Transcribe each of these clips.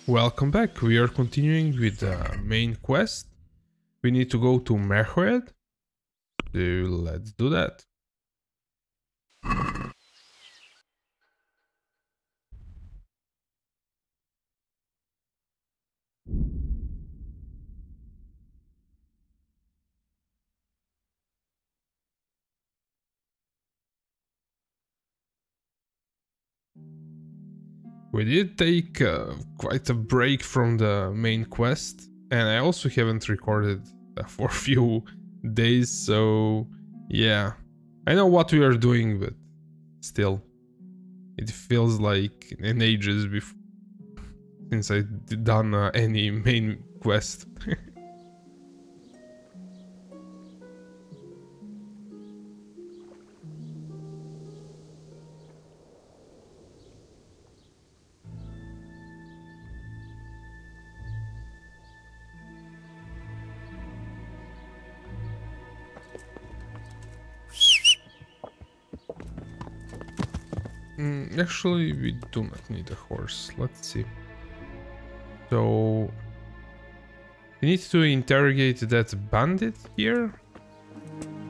Welcome back. We are continuing with the main quest. We need to go to Merhead. So let's do that. We did take quite a break from the main quest, and I also haven't recorded for a few days, so yeah. I know what we are doing, but still, it feels like an ages before since I done any main quest. Actually, we do not need a horse. Let's see. So, we need to interrogate that bandit here.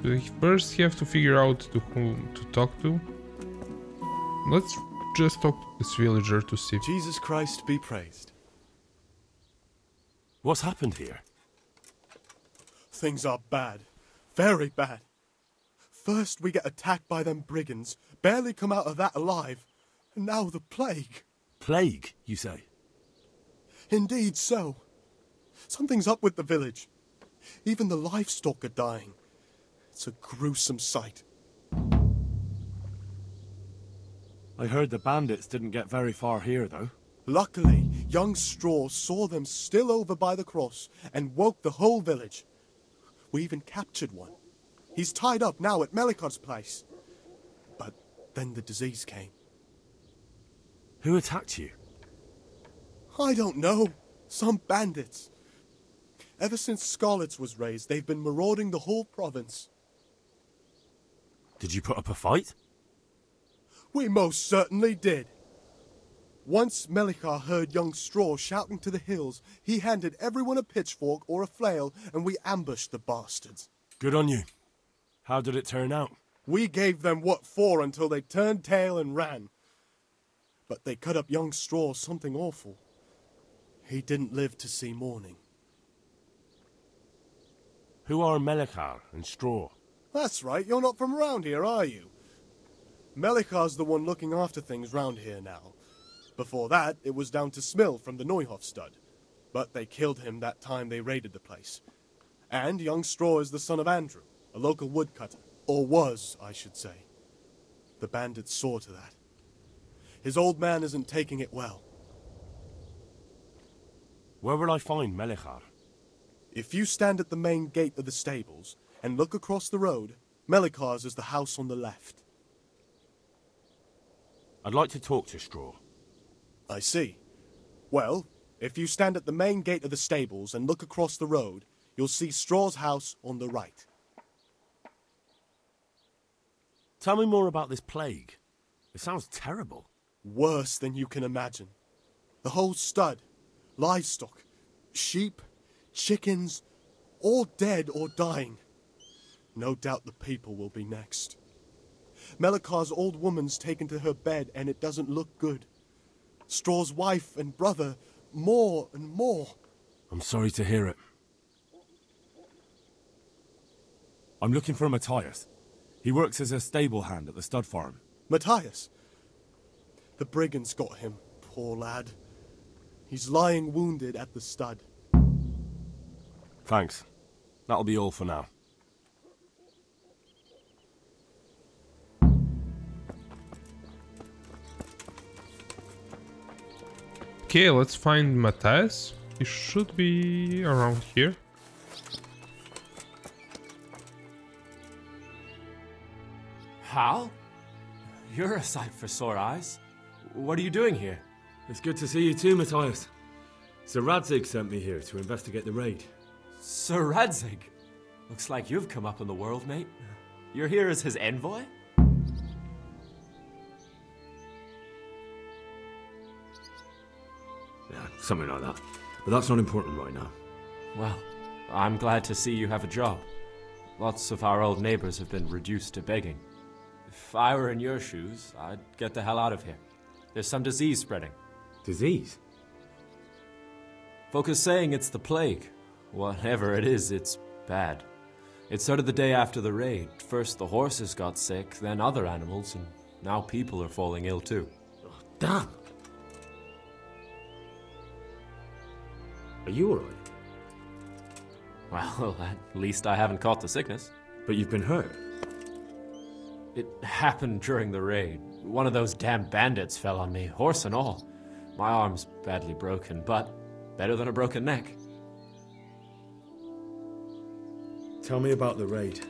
We first have to figure out to whom to talk to. Let's just talk to this villager to see. Jesus Christ be praised. What's happened here? Things are bad. Very bad. First we get attacked by them brigands, barely come out of that alive. And now the plague. Plague, you say? Indeed so. Something's up with the village. Even the livestock are dying. It's a gruesome sight. I heard the bandits didn't get very far here, though. Luckily, young Straw saw them still over by the cross and woke the whole village. We even captured one. He's tied up now at Melikar's place. But then the disease came. Who attacked you? I don't know. Some bandits. Ever since Scarlet's was raised, they've been marauding the whole province. Did you put up a fight? We most certainly did. Once Melikar heard young Straw shouting to the hills, he handed everyone a pitchfork or a flail, and we ambushed the bastards. Good on you. How did it turn out? We gave them what for until they turned tail and ran. But they cut up young Straw something awful. He didn't live to see morning. Who are Melikar and Straw? That's right, you're not from around here, are you? Melikar's the one looking after things round here now. Before that, it was down to Smill from the Neuhof stud. But they killed him that time they raided the place. And young Straw is the son of Andrew, a local woodcutter. Or was, I should say. The bandits saw to that. His old man isn't taking it well. Where will I find Melikar? If you stand at the main gate of the stables and look across the road, Melikar's is the house on the left. I'd like to talk to Straw. I see. Well, if you stand at the main gate of the stables and look across the road, you'll see Straw's house on the right. Tell me more about this plague. It sounds terrible. Worse than you can imagine. The whole stud, livestock, sheep, chickens, all dead or dying. No doubt the people will be next. Melikar's old woman's taken to her bed and it doesn't look good. Straw's wife and brother, more and more. I'm sorry to hear it. I'm looking for Matthias. He works as a stable hand at the stud farm. Matthias. The brigands got him, poor lad. He's lying wounded at the stud. Thanks. That'll be all for now. Okay, let's find Matthias. He should be around here. Hal? You're a sight for sore eyes. What are you doing here? It's good to see you too, Matthias. Sir Radzig sent me here to investigate the raid. Sir Radzig? Looks like you've come up in the world, mate. You're here as his envoy? Something like that. But that's not important right now. Well, I'm glad to see you have a job. Lots of our old neighbors have been reduced to begging. If I were in your shoes, I'd get the hell out of here. There's some disease spreading. Disease? Folk are saying it's the plague. Whatever it is, it's bad. It started the day after the raid. First the horses got sick, then other animals, and now people are falling ill too. Oh, damn! Are you alright? Well, at least I haven't caught the sickness. But you've been hurt. It happened during the raid. One of those damn bandits fell on me, horse and all. My arm's badly broken, but better than a broken neck. Tell me about the raid.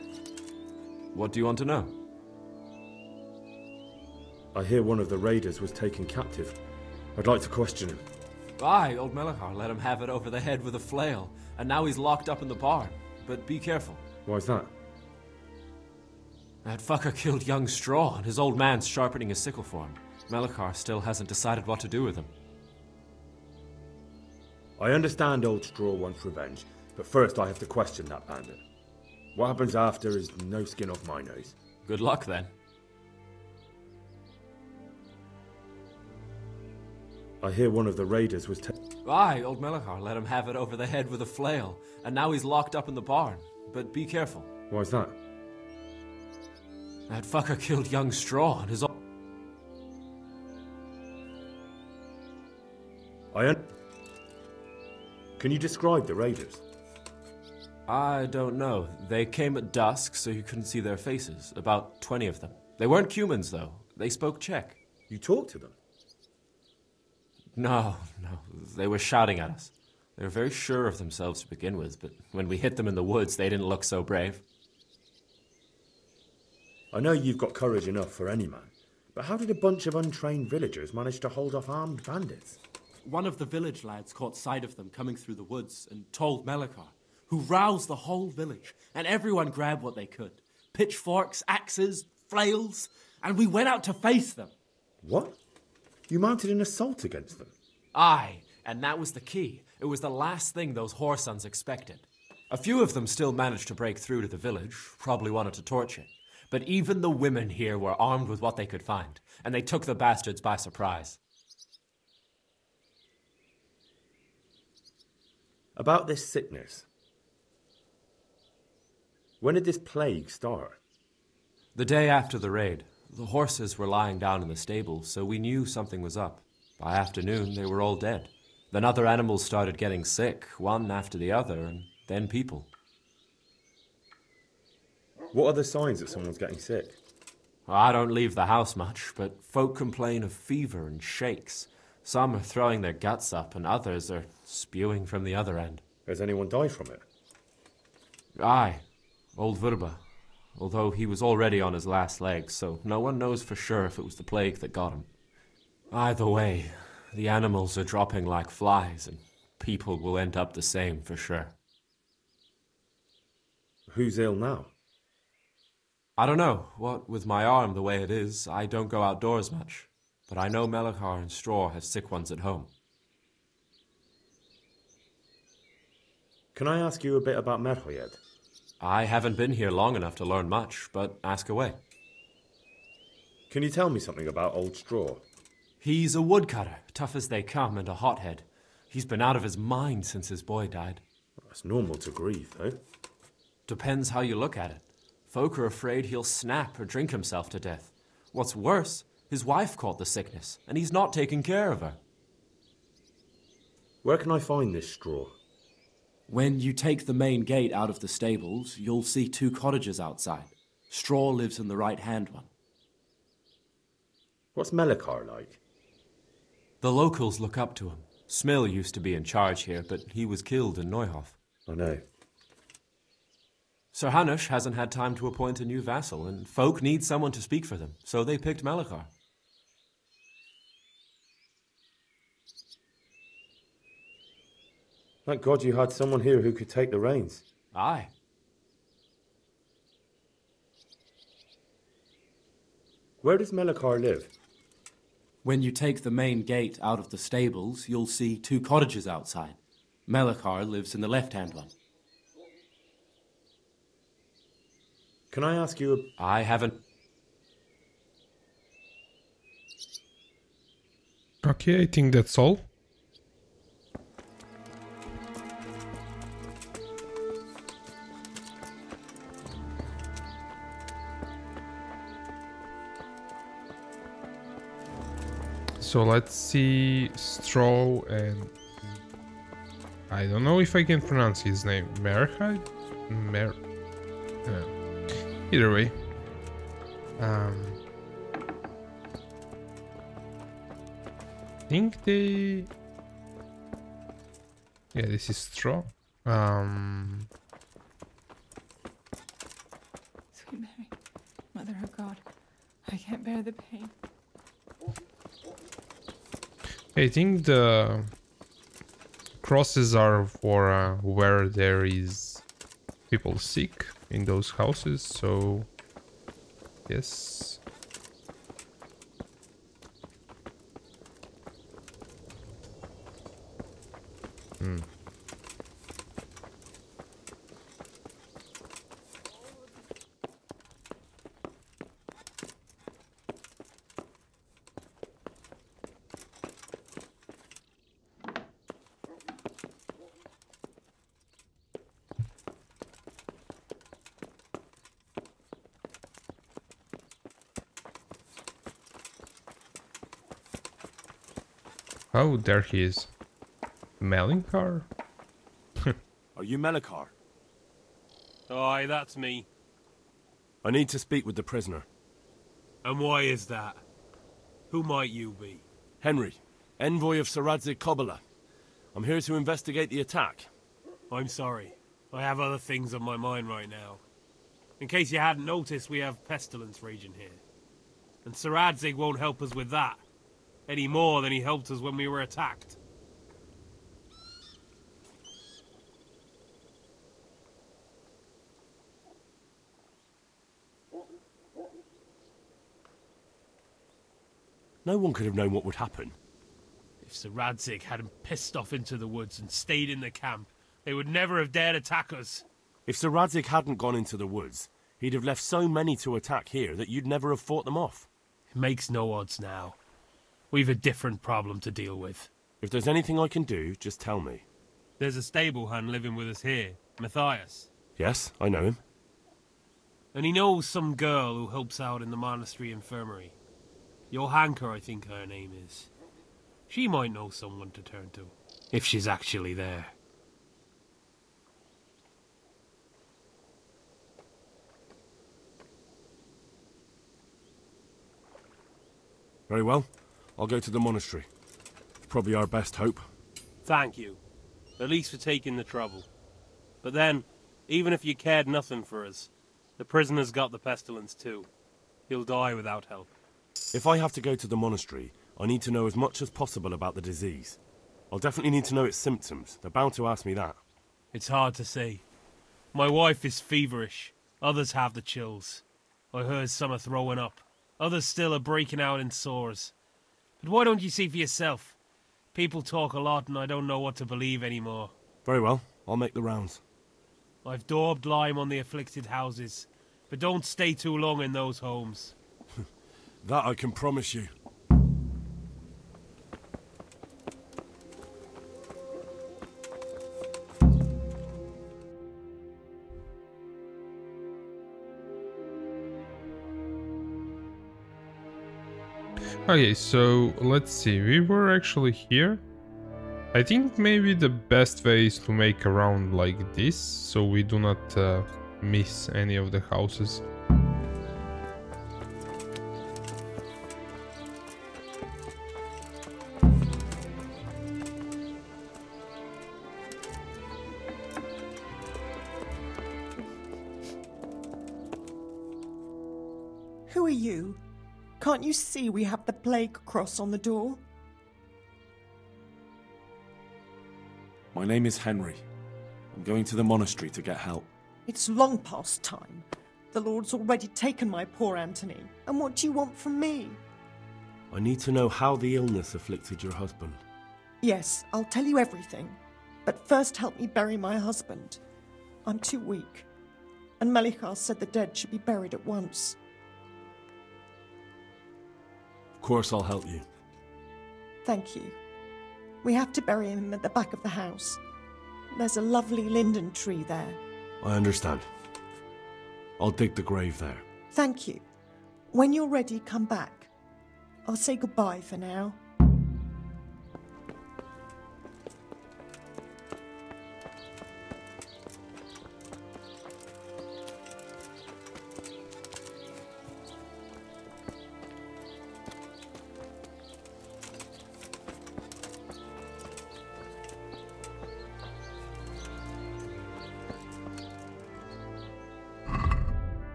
What do you want to know? I hear one of the raiders was taken captive. I'd like to question him. Aye, old Melachar let him have it over the head with a flail, and now he's locked up in the barn. But be careful. Why's that? That fucker killed young Straw, and his old man's sharpening his sickle for him. Melachar still hasn't decided what to do with him. I understand old Straw wants revenge, but first I have to question that bandit. What happens after is no skin off my nose. Good luck, then. I hear one of the raiders was Aye, old Melachar let him have it over the head with a flail, and now he's locked up in the barn. But be careful. Why's that? That fucker killed young Straw, and his old... Can you describe the raiders? I don't know. They came at dusk, so you couldn't see their faces. About 20 of them. They weren't humans, though. They spoke Czech. You talked to them? No. They were shouting at us. They were very sure of themselves to begin with, but when we hit them in the woods, they didn't look so brave. I know you've got courage enough for any man, but how did a bunch of untrained villagers manage to hold off armed bandits? One of the village lads caught sight of them coming through the woods and told Melachar, who roused the whole village, and everyone grabbed what they could. Pitchforks, axes, flails, and we went out to face them. What? You mounted an assault against them? Aye, and that was the key. It was the last thing those whoresons expected. A few of them still managed to break through to the village, probably wanted to torch it. But even the women here were armed with what they could find, and they took the bastards by surprise. About this sickness. When did this plague start? The day after the raid. The horses were lying down in the stable, so we knew something was up. By afternoon, they were all dead. Then other animals started getting sick, one after the other, and then people. What are the signs that someone's getting sick? I don't leave the house much, but folk complain of fever and shakes. Some are throwing their guts up, and others are spewing from the other end. Has anyone died from it? Aye, old Verba. Although he was already on his last legs, so no one knows for sure if it was the plague that got him. Either way, the animals are dropping like flies, and people will end up the same for sure. Who's ill now? I don't know. What with my arm the way it is, I don't go outdoors much. But I know Melachar and Straw have sick ones at home. Can I ask you a bit about Merhoyed? I haven't been here long enough to learn much, but ask away. Can you tell me something about Old Straw? He's a woodcutter, tough as they come, and a hothead. He's been out of his mind since his boy died. That's normal to grieve, though. Depends how you look at it. Folk are afraid he'll snap or drink himself to death. What's worse, his wife caught the sickness, and he's not taking care of her. Where can I find this Straw? When you take the main gate out of the stables, you'll see 2 cottages outside. Straw lives in the right-hand one. What's Melachar like? The locals look up to him. Smill used to be in charge here, but he was killed in Neuhof. I know. Sir Hanush hasn't had time to appoint a new vassal, and folk need someone to speak for them, so they picked Melachar. Thank God you had someone here who could take the reins. Aye. Where does Melachar live? When you take the main gate out of the stables, you'll see 2 cottages outside. Melikar lives in the left-hand one. Can I ask you a... I haven't. Okay, I think that's all. So let's see, Straw and... I don't know if I can pronounce his name. Merhide? Either way. I think they... Yeah, this is Straw. Sweet Mary, Mother of God, I can't bear the pain. I think the crosses are for where there is people sick in those houses, so yes. Oh, there he is. Melinkar? Are you Melikar? Aye, that's me. I need to speak with the prisoner. And why is that? Who might you be? Henry, envoy of Sir Radzig Kobyla. I'm here to investigate the attack. I'm sorry. I have other things on my mind right now. In case you hadn't noticed, we have pestilence raging here. And Sir Radzig won't help us with that. Any more than he helped us when we were attacked. No one could have known what would happen. If Sir Radzig hadn't pissed off into the woods and stayed in the camp, they would never have dared attack us. If Sir Radzig hadn't gone into the woods, he'd have left so many to attack here that you'd never have fought them off. It makes no odds now. We've a different problem to deal with. If there's anything I can do, just tell me. There's a stable hand living with us here, Matthias. Yes, I know him. And he knows some girl who helps out in the monastery infirmary. Johanka, I think her name is. She might know someone to turn to, if she's actually there. Very well. I'll go to the monastery. It's probably our best hope. Thank you. At least for taking the trouble. But then, even if you cared nothing for us, the prisoner's got the pestilence too. He'll die without help. If I have to go to the monastery, I need to know as much as possible about the disease. I'll definitely need to know its symptoms. They're bound to ask me that. It's hard to say. My wife is feverish. Others have the chills. I heard some are throwing up. Others still are breaking out in sores. But why don't you see for yourself? People talk a lot and I don't know what to believe anymore. Very well. I'll make the rounds. I've daubed lime on the afflicted houses, but don't stay too long in those homes. That I can promise you. Okay, so let's see, we were actually here. I think maybe the best way is to make a round like this, so we do not miss any of the houses. Who are you? Can't you see we have the plague cross on the door? My name is Henry. I'm going to the monastery to get help. It's long past time. The Lord's already taken my poor Anthony. And what do you want from me? I need to know how the illness afflicted your husband. Yes, I'll tell you everything. But first help me bury my husband. I'm too weak. And Melichar said the dead should be buried at once. Of course I'll help you. Thank you. We have to bury him at the back of the house. There's a lovely linden tree there. I understand. I'll dig the grave there. Thank you. When you're ready, come back. I'll say goodbye for now.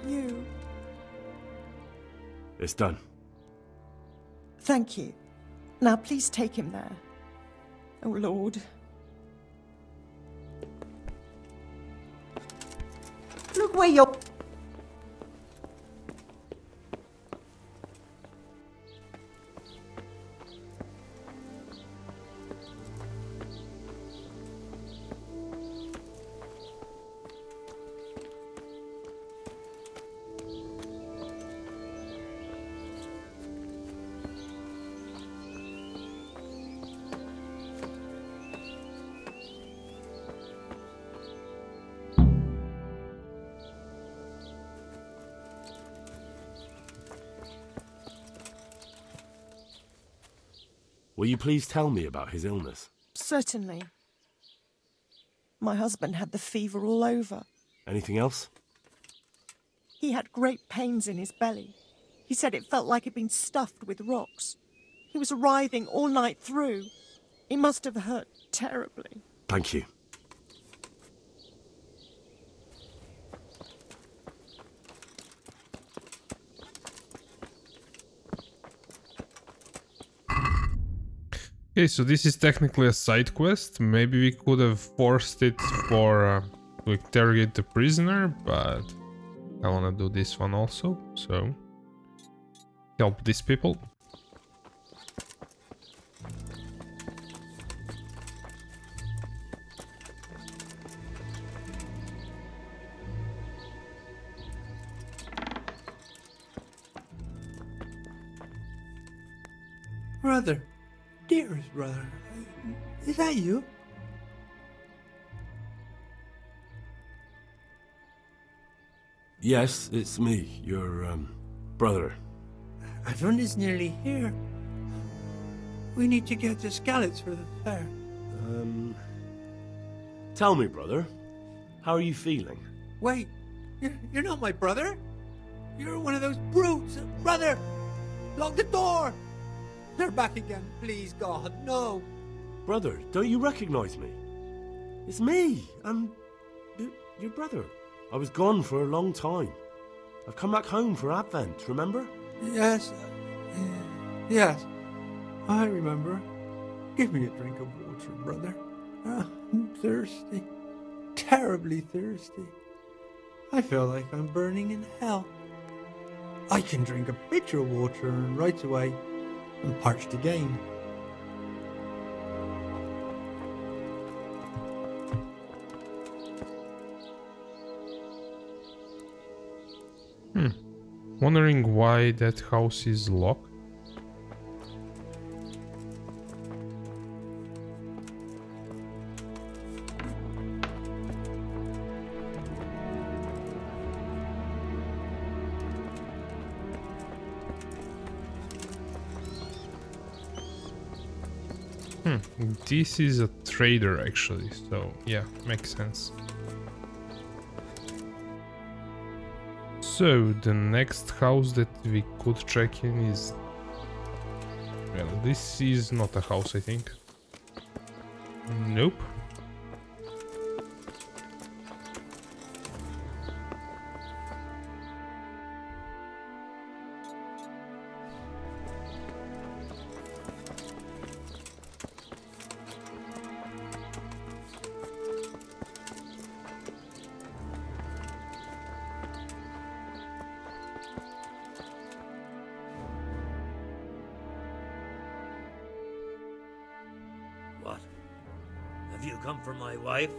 You. It's done. Thank you. Now please take him there. Oh, Lord. Look where you're... Will you please tell me about his illness? Certainly. My husband had the fever all over. Anything else? He had great pains in his belly. He said it felt like it'd been stuffed with rocks. He was writhing all night through. It must have hurt terribly. Thank you. Okay, so this is technically a side quest. Maybe we could have forced it for to interrogate the prisoner, but I want to do this one also, so help these people. Brother. Dearest brother, is that you? Yes, it's me, your, brother. Everyone is nearly here. We need to get to Skalitz for the fair. Tell me, brother, how are you feeling? Wait, you're not my brother? You're one of those brutes! Brother! Lock the door! They're back again, please God, no! Brother, don't you recognize me? It's me, I'm your brother. I was gone for a long time. I've come back home for Advent, remember? Yes, yes, I remember. Give me a drink of water, brother. I'm thirsty, terribly thirsty. I feel like I'm burning in hell. I can drink a pitcher of water and right away I'm parched again. Wondering why that house is locked. This is a trader actually, so yeah, makes sense. So the next house that we could check in is Well, this is not a house, I think. Nope. What? Have you come for my wife?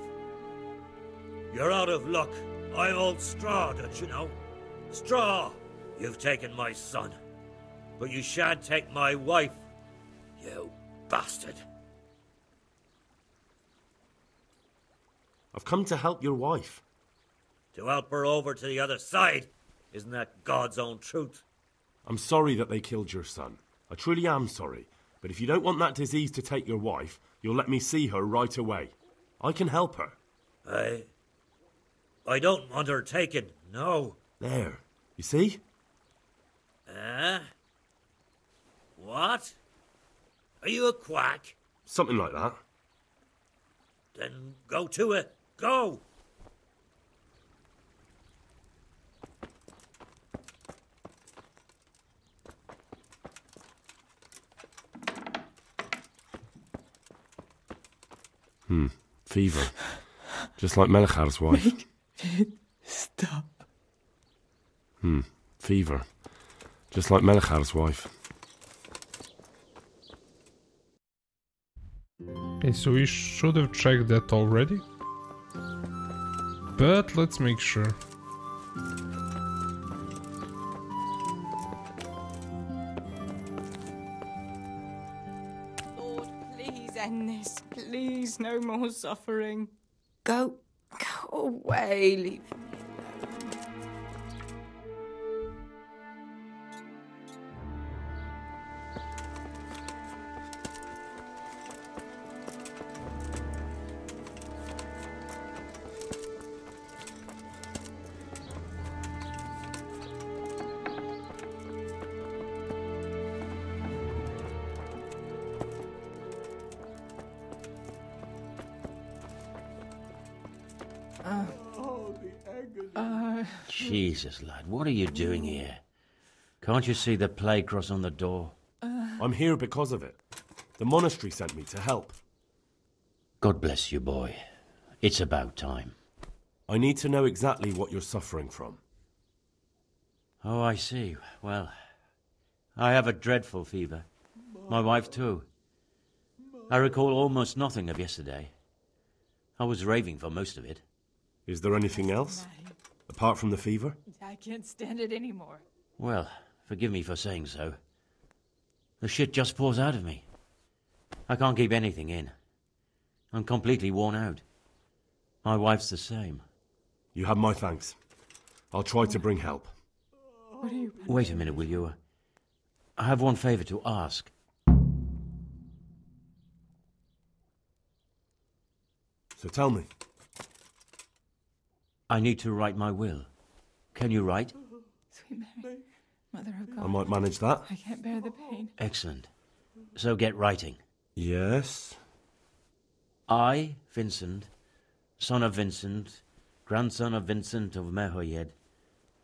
You're out of luck. I'm old Straw, don't you know? Straw! You've taken my son. But you shan't take my wife. You bastard. I've come to help your wife. To help her over to the other side. Isn't that God's own truth? I'm sorry that they killed your son. I truly am sorry. But if you don't want that disease to take your wife, you'll let me see her right away. I can help her. I don't want her taken, no. There. You see? What? Are you a quack? Something like that. Then go to it. Go! Fever. Just like Melichar's wife. Make it stop. Fever. Just like Melichar's wife. Okay, so we should have checked that already. But let's make sure. Lord, please end this. Please, no more suffering. Go away. Leave me alone. Jesus, lad, what are you doing here? Can't you see the plague cross on the door? I'm here because of it. The monastery sent me to help. God bless you, boy. It's about time. I need to know exactly what you're suffering from. Oh, I see. Well, I have a dreadful fever. My wife, too. I recall almost nothing of yesterday. I was raving for most of it. Is there anything else? Apart from the fever? I can't stand it anymore. Well, forgive me for saying so. The shit just pours out of me. I can't keep anything in. I'm completely worn out. My wife's the same. You have my thanks. I'll try to bring help. What are you... Wait a minute, will you? I have one favor to ask. So tell me. I need to write my will. Can you write? Sweet Mary, Mother of God. I might manage that. I can't bear the pain. Excellent. So get writing. Yes? I, Vincent, son of Vincent, grandson of Vincent of Mehoyed,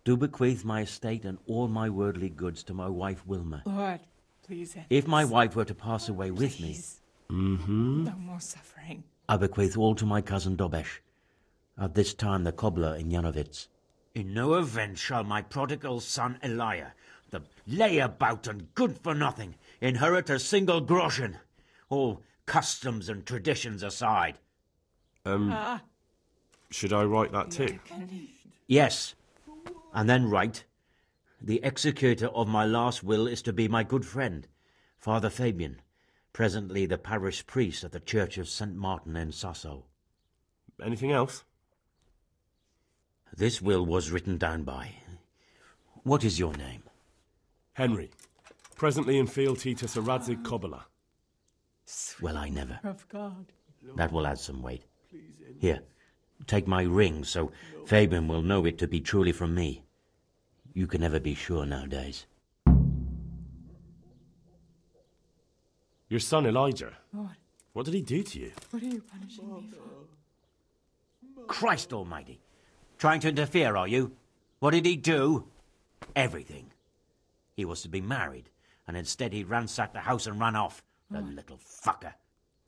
do bequeath my estate and all my worldly goods to my wife Wilma. Lord, please end If my this. wife were to pass away with me, Please. No more suffering. I bequeath all to my cousin Dobesh, at this time the cobbler in Yanovitz. In no event shall my prodigal son Elia, the layabout and good-for-nothing, inherit a single groschen, all customs and traditions aside. Should I write that too? Yes, and then write, the executor of my last will is to be my good friend, Father Fabian, presently the parish priest at the Church of St. Martin in Sasso. Anything else? This will was written down by... What is your name? Henry. Presently in fealty to Sir Radzig Kobyla. Well, I never. Of God. That will add some weight. Here, take my ring, so Fabian will know it to be truly from me. You can never be sure nowadays. Your son Elijah. What? What did he do to you? What are you punishing me for? Christ almighty. Trying to interfere, are you? What did he do? Everything. He was to be married, and instead he ransacked the house and ran off. The little fucker.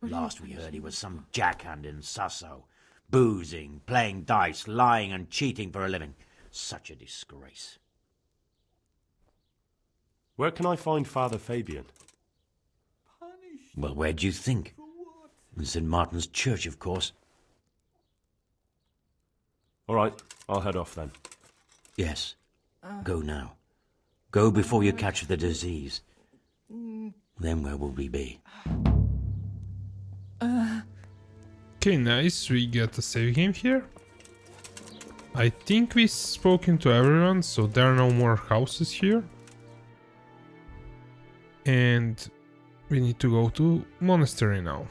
Last we heard he was some jackhand in Sasso. Boozing, playing dice, lying and cheating for a living. Such a disgrace. Where can I find Father Fabian? Well, where do you think? In St. Martin's Church, of course. All right, I'll head off then. Yes. Go now. Go before you catch the disease. Then where will we be? Okay, nice. We get a save game here. I think we've spoken to everyone, so there are no more houses here. And we need to go to monastery now.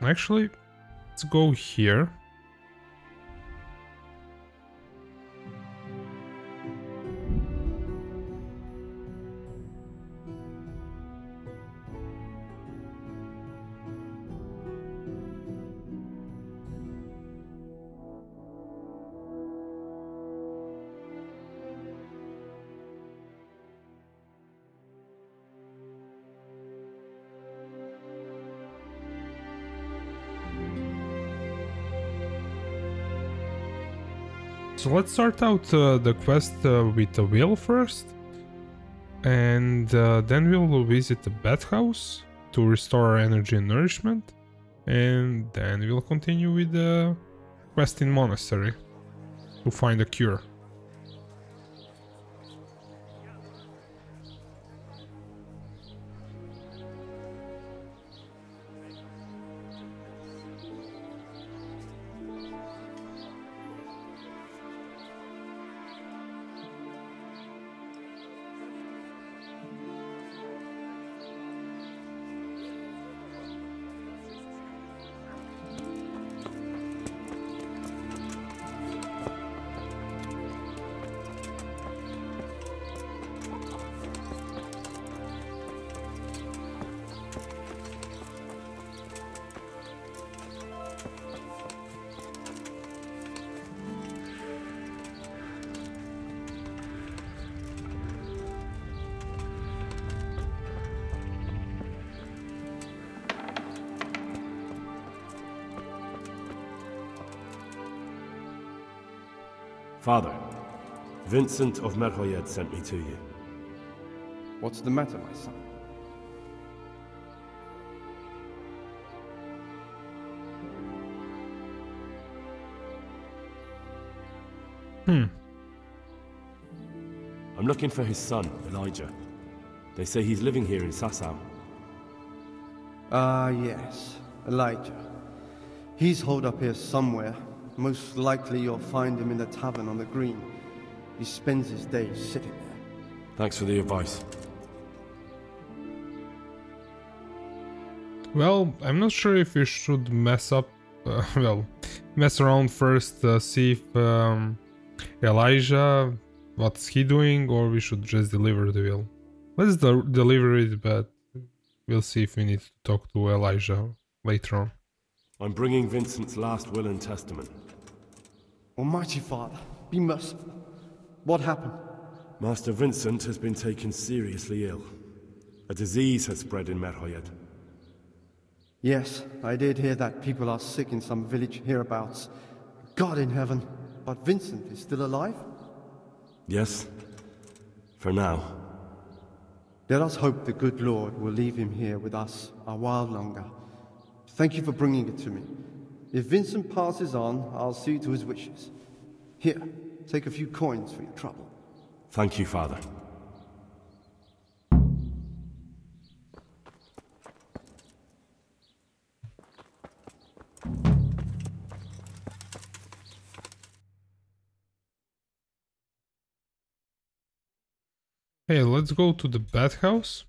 Actually, let's go here. So let's start out the quest with the wheel first, and then we'll visit the bathhouse to restore our energy and nourishment, and then we'll continue with the quest in monastery to find a cure. Father, Vincent of Merhoyed sent me to you. What's the matter, my son? I'm looking for his son, Elijah. They say he's living here in Sasau. Ah, yes, Elijah. He's holed up here somewhere. Most likely you'll find him in the tavern on the green. He spends his days sitting there. Thanks for the advice. Well, I'm not sure if we should mess around first, see if Elijah, what's he doing, or we should just deliver the will. Let's deliver it, but we'll see if we need to talk to Elijah later on. I'm bringing Vincent's last will and testament. Almighty Father, be merciful. What happened? Master Vincent has been taken seriously ill. A disease has spread in Merhoyed. Yes, I did hear that people are sick in some village hereabouts. God in heaven, but Vincent is still alive? Yes, for now. Let us hope the good Lord will leave him here with us a while longer. Thank you for bringing it to me. If Vincent passes on, I'll see to his wishes. Here, take a few coins for your trouble. Thank you, Father. Hey, let's go to the bathhouse,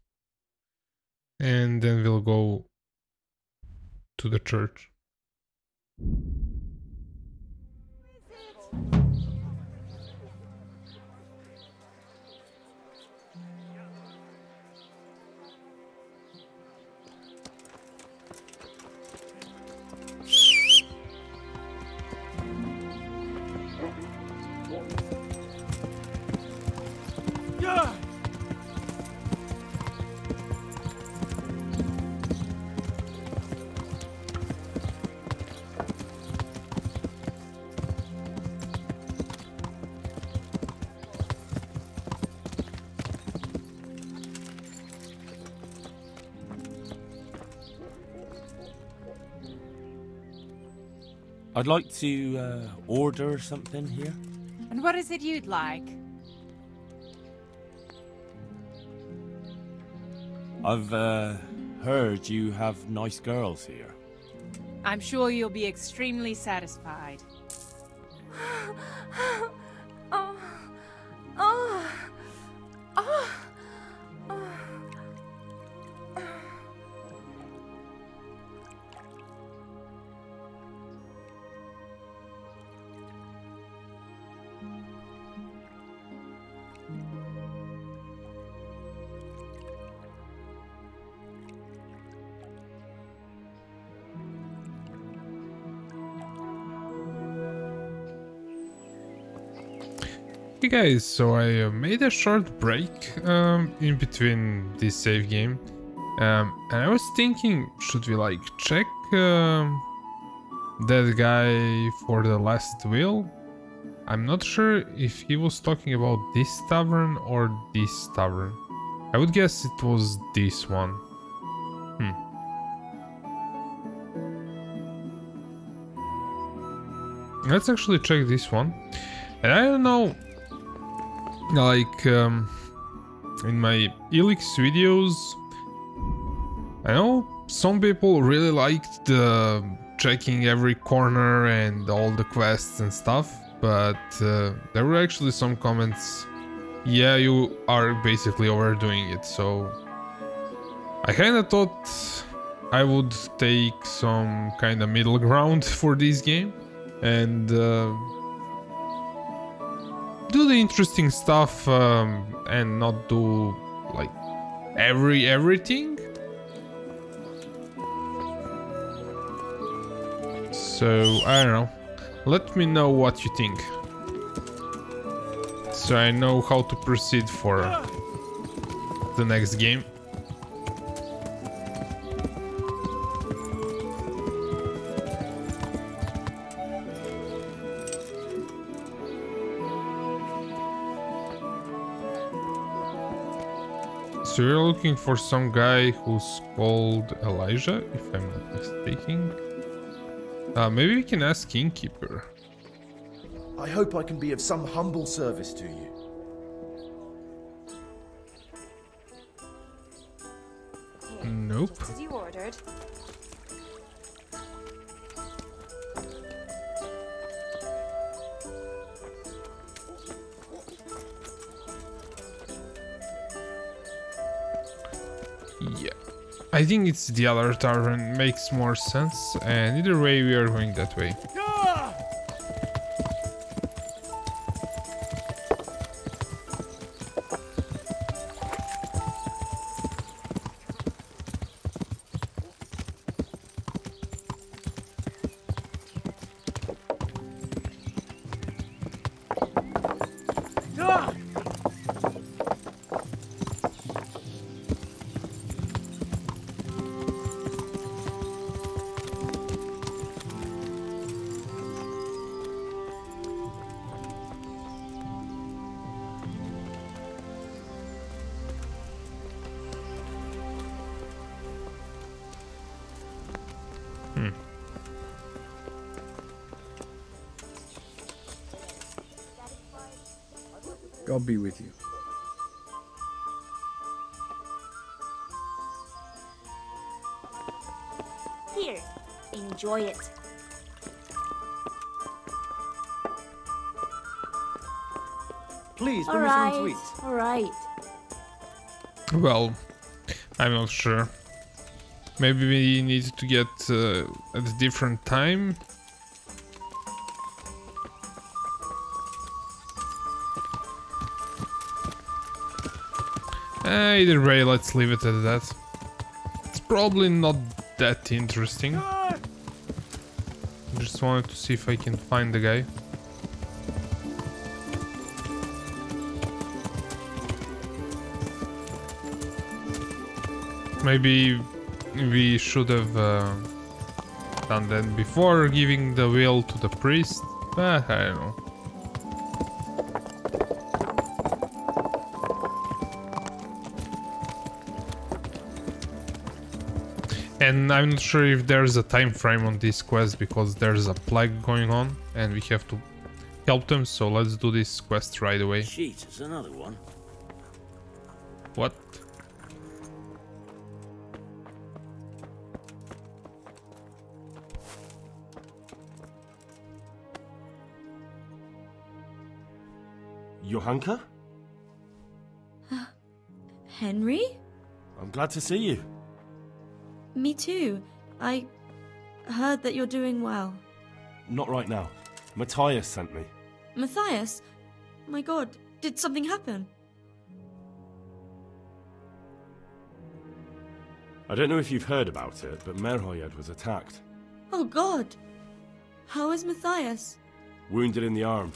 and then we'll go to the church. I'd like to order something here. And what is it you'd like? I've heard you have nice girls here. I'm sure you'll be extremely satisfied. Oh. Oh. Oh. Hey guys, so I made a short break in between this save game, and I was thinking, should we like check that guy for the last will? I'm not sure if he was talking about this tavern or this tavern. I would guess it was this one. Let's actually check this one. And I don't know, like in my Elix videos, I know some people really liked the checking every corner and all the quests and stuff, but there were actually some comments, yeah, you are basically overdoing it, so I kind of thought I would take some kind of middle ground for this game and do the interesting stuff and not do like everything. So I don't know, let me know what you think, so I know how to proceed for the next game. So you're looking for some guy who's called Elijah, if I'm not mistaken. Maybe we can ask Innkeeper. I hope I can be of some humble service to you. Nope. Just as you ordered. Yeah, I think it's the other tavern, makes more sense, and either way we are going that way. God be with you. Here, enjoy it. Please, All bring me right, something to eat. all right. Well, I'm not sure. Maybe we need to get at a different time. Either way, let's leave it at that. It's probably not that interesting. Just wanted to see if I can find the guy. Maybe we should have done that before giving the will to the priest. I don't know. And I'm not sure if there's a time frame on this quest because there's a plague going on and we have to help them, so let's do this quest right away. Sheet is another one. What? Johanka? Henry? I'm glad to see you. Me too. I heard that you're doing well. Not right now. Matthias sent me. Matthias? My god, did something happen? I don't know if you've heard about it, but Merhoyed was attacked. Oh god. How is Matthias? Wounded in the arm.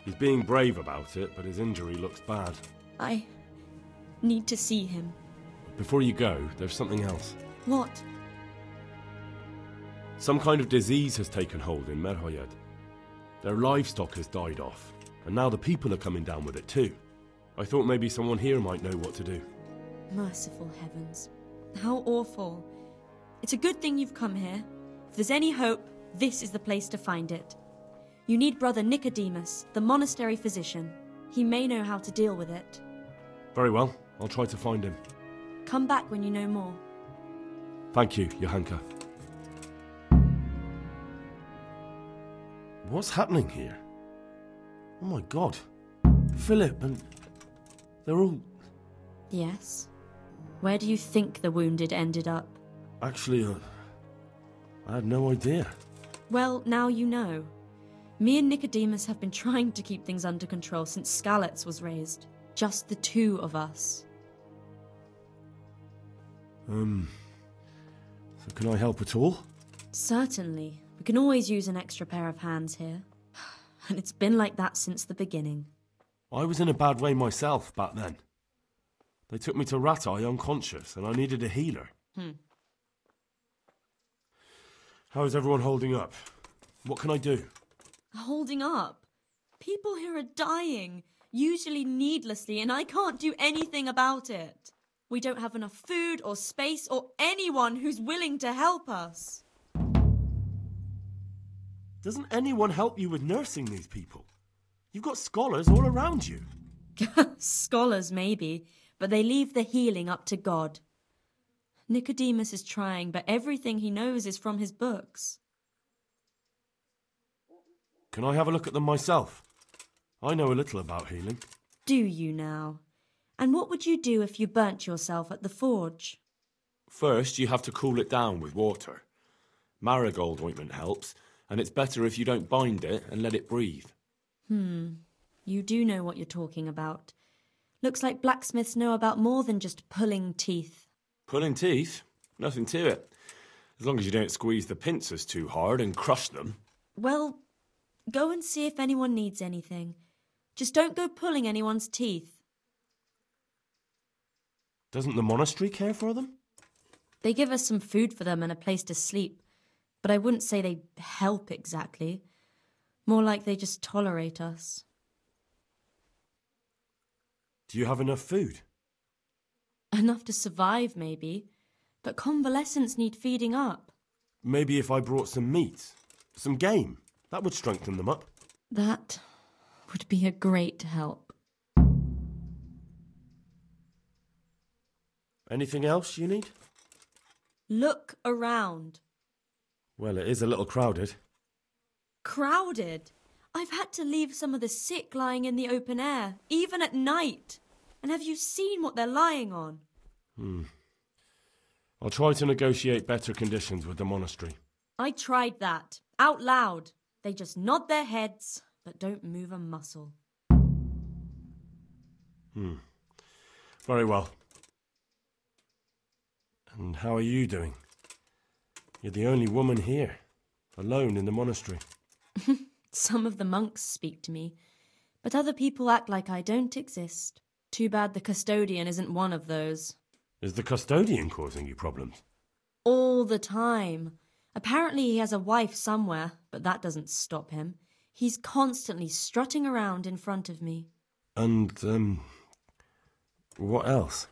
He's being brave about it, but his injury looks bad. I need to see him. Before you go, there's something else. What? Some kind of disease has taken hold in Merhoyed. Their livestock has died off, and now the people are coming down with it too. I thought maybe someone here might know what to do. Merciful heavens. How awful. It's a good thing you've come here. If there's any hope, this is the place to find it. You need Brother Nicodemus, the monastery physician. He may know how to deal with it. Very well, I'll try to find him. Come back when you know more. Thank you, Johanka. What's happening here? Oh my god. Philip and... they're all... Yes? Where do you think the wounded ended up? Actually, I had no idea. Well, now you know. Me and Nicodemus have been trying to keep things under control since Skalitz was raised. Just the two of us. So can I help at all? Certainly. We can always use an extra pair of hands here. And it's been like that since the beginning. I was in a bad way myself back then. They took me to Ratai unconscious, and I needed a healer. How is everyone holding up? What can I do? Holding up? People here are dying, usually needlessly, and I can't do anything about it. We don't have enough food or space or anyone who's willing to help us. Doesn't anyone help you with nursing these people? You've got scholars all around you. Scholars, maybe, but they leave the healing up to God. Nicodemus is trying, but everything he knows is from his books. Can I have a look at them myself? I know a little about healing. Do you now? And what would you do if you burnt yourself at the forge? First, you have to cool it down with water. Marigold ointment helps, and it's better if you don't bind it and let it breathe. You do know what you're talking about. Looks like blacksmiths know about more than just pulling teeth. Pulling teeth? Nothing to it. As long as you don't squeeze the pincers too hard and crush them. Well, go and see if anyone needs anything. Just don't go pulling anyone's teeth. Doesn't the monastery care for them? They give us some food for them and a place to sleep, but I wouldn't say they help exactly. More like they just tolerate us. Do you have enough food? Enough to survive, maybe, but convalescents need feeding up. Maybe if I brought some meat, some game, that would strengthen them up. That would be a great help. Anything else you need? Look around. Well, it is a little crowded. Crowded? I've had to leave some of the sick lying in the open air, even at night. And have you seen what they're lying on? I'll try to negotiate better conditions with the monastery. I tried that, out loud. They just nod their heads, but don't move a muscle. Very well. And how are you doing? You're the only woman here, alone in the monastery. Some of the monks speak to me, but other people act like I don't exist. Too bad the custodian isn't one of those. Is the custodian causing you problems? All the time. Apparently he has a wife somewhere, but that doesn't stop him. He's constantly strutting around in front of me. And, what else?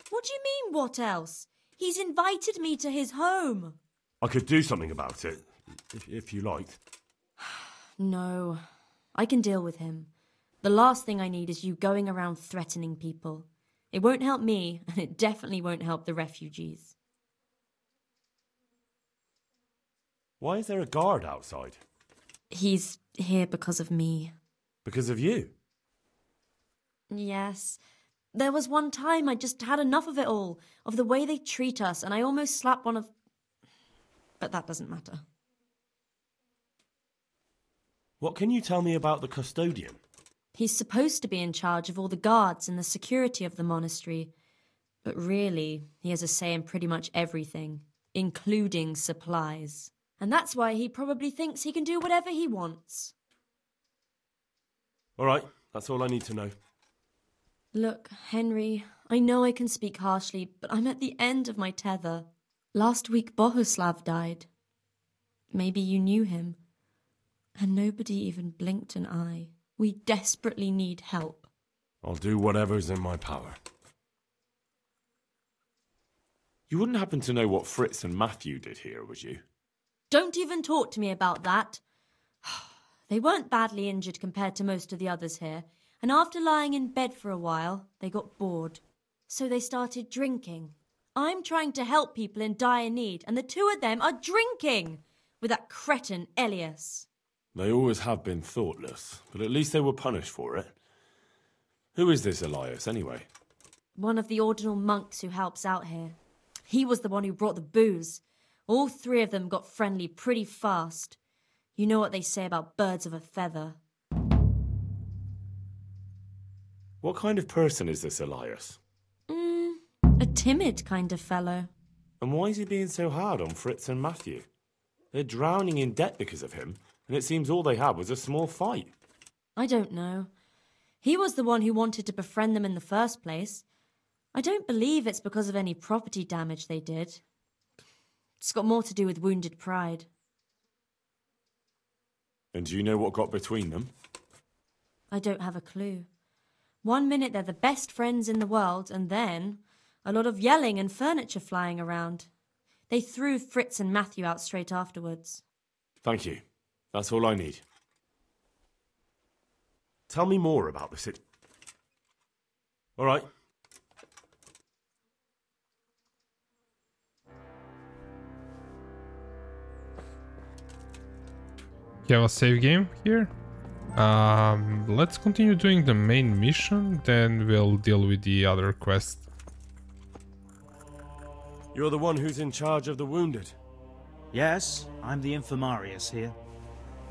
What do you mean, what else? He's invited me to his home. I could do something about it, if you liked. No, I can deal with him. The last thing I need is you going around threatening people. It won't help me, and it definitely won't help the refugees. Why is there a guard outside? He's here because of me. Because of you? Yes. There was one time I just had enough of it all, of the way they treat us, and I almost slapped one of... But that doesn't matter. What can you tell me about the custodian? He's supposed to be in charge of all the guards and the security of the monastery. But really, he has a say in pretty much everything, including supplies. And that's why he probably thinks he can do whatever he wants. All right, that's all I need to know. Look, Henry, I know I can speak harshly, but I'm at the end of my tether. Last week Bohuslav died. Maybe you knew him. And nobody even blinked an eye. We desperately need help. I'll do whatever's in my power. You wouldn't happen to know what Fritz and Matthew did here, would you? Don't even talk to me about that. They weren't badly injured compared to most of the others here, and after lying in bed for a while, they got bored. So they started drinking. I'm trying to help people in dire need, and the two of them are drinking with that cretin Elias. They always have been thoughtless, but at least they were punished for it. Who is this Elias, anyway? One of the ordinal monks who helps out here. He was the one who brought the booze. All three of them got friendly pretty fast. You know what they say about birds of a feather. What kind of person is this Elias? A timid kind of fellow. And why is he being so hard on Fritz and Matthew? They're drowning in debt because of him, and it seems all they had was a small fight. I don't know. He was the one who wanted to befriend them in the first place. I don't believe it's because of any property damage they did. It's got more to do with wounded pride. And do you know what got between them? I don't have a clue. One minute they're the best friends in the world, and then a lot of yelling and furniture flying around. They threw Fritz and Matthew out straight afterwards. Thank you. That's all I need. Tell me more about this. All right. You have a save game here? Let's continue doing the main mission, then we'll deal with the other quest. You're the one who's in charge of the wounded? Yes, I'm the infirmarius here.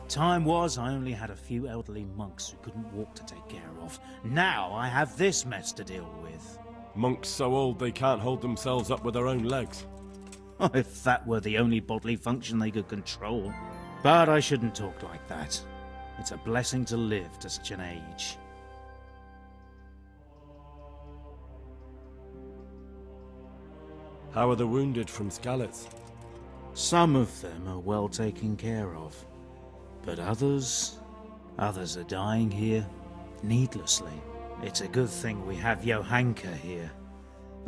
Time was I only had a few elderly monks who couldn't walk to take care of. Now I have this mess to deal with. Monks so old they can't hold themselves up with their own legs. If that were the only bodily function they could control. But I shouldn't talk like that. It's a blessing to live to such an age. How are the wounded from Skalitz? Some of them are well taken care of. But others are dying here needlessly. It's a good thing we have Johanka here.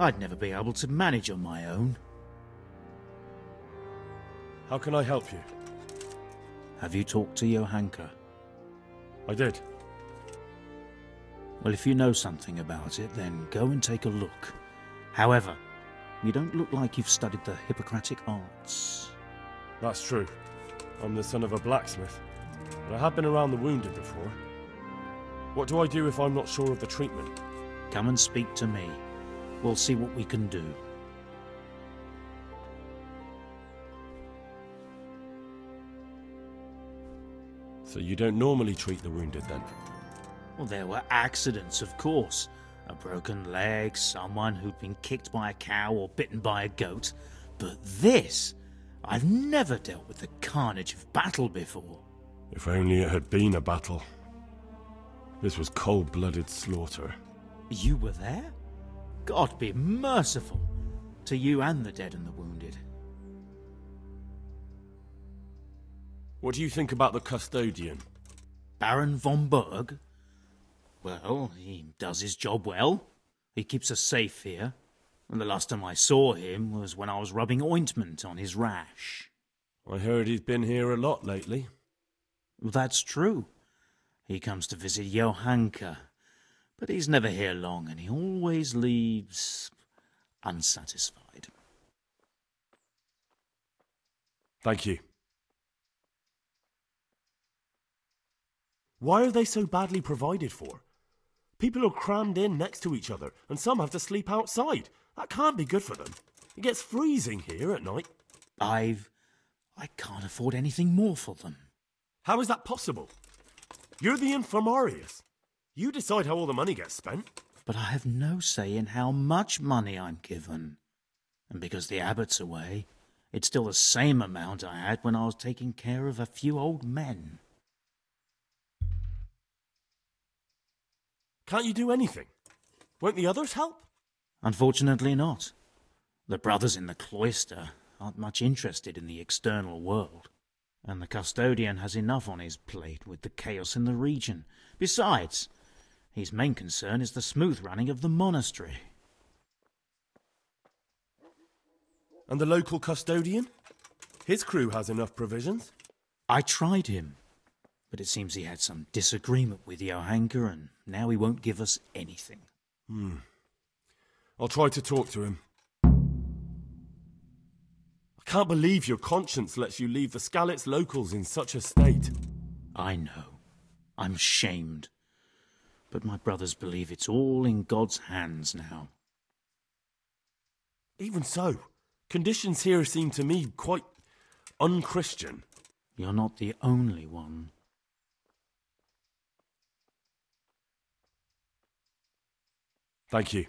I'd never be able to manage on my own. How can I help you? Have you talked to Johanka? I did. Well, if you know something about it, then go and take a look. However, you don't look like you've studied the Hippocratic arts. That's true. I'm the son of a blacksmith, but I have been around the wounded before. What do I do if I'm not sure of the treatment? Come and speak to me. We'll see what we can do. So you don't normally treat the wounded then? Well, there were accidents, of course. A broken leg, someone who'd been kicked by a cow or bitten by a goat. But this... I've never dealt with the carnage of battle before. If only it had been a battle. This was cold-blooded slaughter. You were there? God be merciful to you and the dead and the wounded. What do you think about the custodian? Baron von Berg? Well, he does his job well. He keeps us safe here. And the last time I saw him was when I was rubbing ointment on his rash. I heard he's been here a lot lately. Well, that's true. He comes to visit Johanka, but he's never here long, and he always leaves unsatisfied. Thank you. Why are they so badly provided for? People are crammed in next to each other, and some have to sleep outside. That can't be good for them. It gets freezing here at night. I can't afford anything more for them. How is that possible? You're the infirmarius. You decide how all the money gets spent. But I have no say in how much money I'm given. And because the abbot's away, it's still the same amount I had when I was taking care of a few old men. Can't you do anything? Won't the others help? Unfortunately not. The brothers in the cloister aren't much interested in the external world. And the custodian has enough on his plate with the chaos in the region. Besides, his main concern is the smooth running of the monastery. And the local custodian? His crew has enough provisions. I tried him, but it seems he had some disagreement with Johanka, and now he won't give us anything. I'll try to talk to him. I can't believe your conscience lets you leave the Skalitz locals in such a state. I know. I'm ashamed. But my brothers believe it's all in God's hands now. Even so, conditions here seem to me quite unchristian. You're not the only one. Thank you.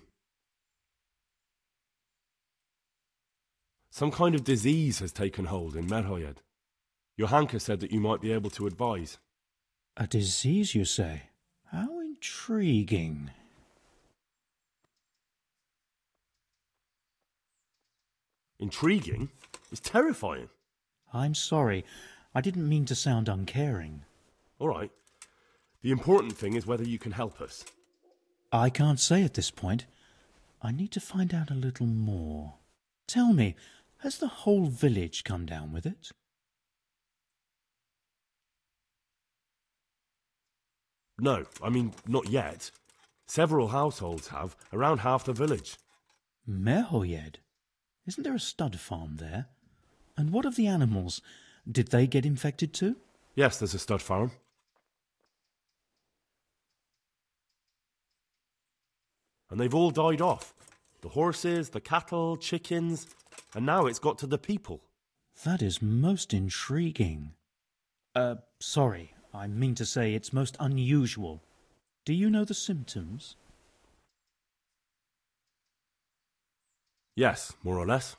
Some kind of disease has taken hold in Merhoyed. Johanka said that you might be able to advise. A disease, you say? How intriguing. Intriguing? It's terrifying. I'm sorry. I didn't mean to sound uncaring. All right. The important thing is whether you can help us. I can't say at this point. I need to find out a little more. Tell me, has the whole village come down with it? No, I mean, not yet. Several households have, around half the village. Merhoyed? Isn't there a stud farm there? And what of the animals? Did they get infected too? Yes, there's a stud farm. And they've all died off. The horses, the cattle, chickens, and now it's got to the people. That is most intriguing. Sorry, I mean to say it's most unusual. Do you know the symptoms? Yes, more or less.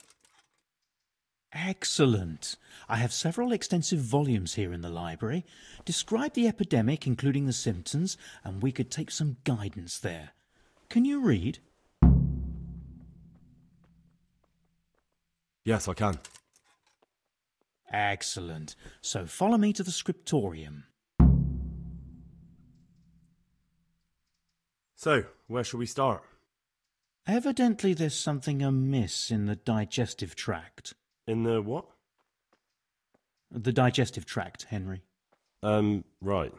Excellent. I have several extensive volumes here in the library. Describe the epidemic, including the symptoms, and we could take some guidance there. Can you read? Yes, I can. Excellent. So follow me to the scriptorium. So, where shall we start? Evidently there's something amiss in the digestive tract. In the what? The digestive tract, Henry. Right.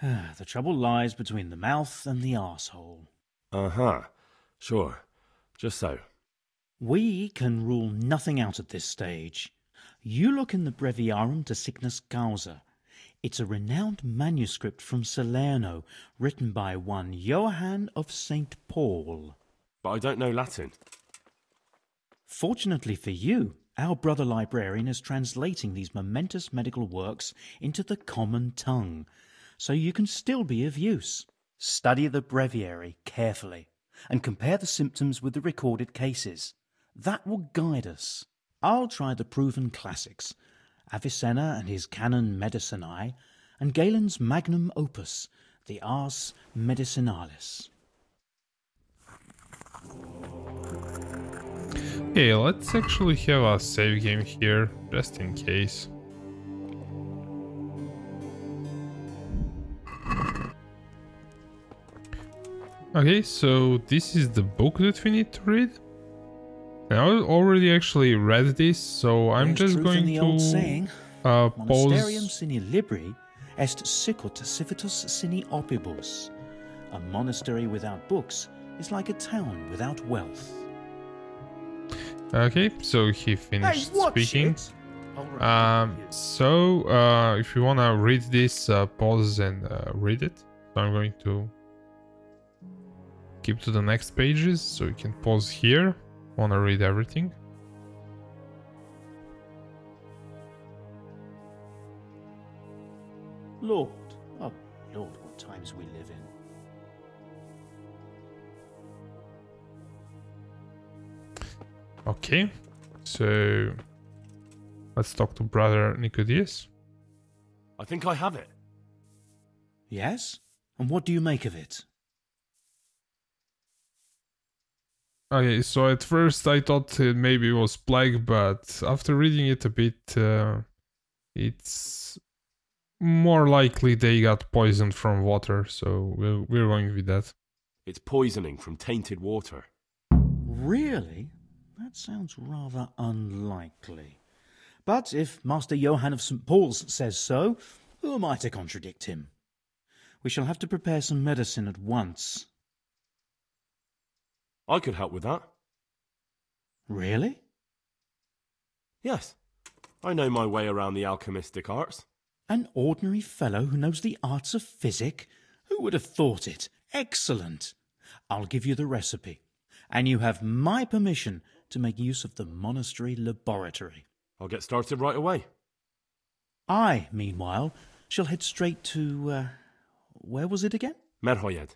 The trouble lies between the mouth and the arsehole. Uh-huh. Sure. Just so. We can rule nothing out at this stage. You look in the Breviarum de Sickness Causa. It's a renowned manuscript from Salerno, written by one Johann of St. Paul. But I don't know Latin. Fortunately for you, our brother librarian is translating these momentous medical works into the common tongue, so you can still be of use. Study the breviary carefully and compare the symptoms with the recorded cases. That will guide us. I'll try the proven classics, Avicenna and his Canon Medicinae, and Galen's magnum opus, the Ars Medicinalis. Okay, let's actually have a save game here, just in case. Okay, so this is the book that we need to read. And I already actually read this, so I'm There's just truth going in the old to saying, Monasterium pause. sine libri est sicut civitas sine opibus. A monastery without books is like a town without wealth. Okay, so he finished speaking. If you wanna read this, pause and read it. So I'm going to keep to the next pages, so you can pause here. Wanna read everything? Lord, oh Lord, what times we live in. Okay, so let's talk to Brother Nicodemus. I think I have it. Yes? And what do you make of it? Okay, so at first I thought maybe it was plague, but after reading it a bit, it's more likely they got poisoned from water, so we're going with that. It's poisoning from tainted water. Really? That sounds rather unlikely. But if Master Johann of St. Paul's says so, who am I to contradict him? We shall have to prepare some medicine at once. I could help with that. Really? Yes. I know my way around the alchemistic arts. An ordinary fellow who knows the arts of physic? Who would have thought it? Excellent. I'll give you the recipe, and you have my permission to make use of the monastery laboratory. I'll get started right away. I, meanwhile, shall head straight to, where was it again? Merhoyed.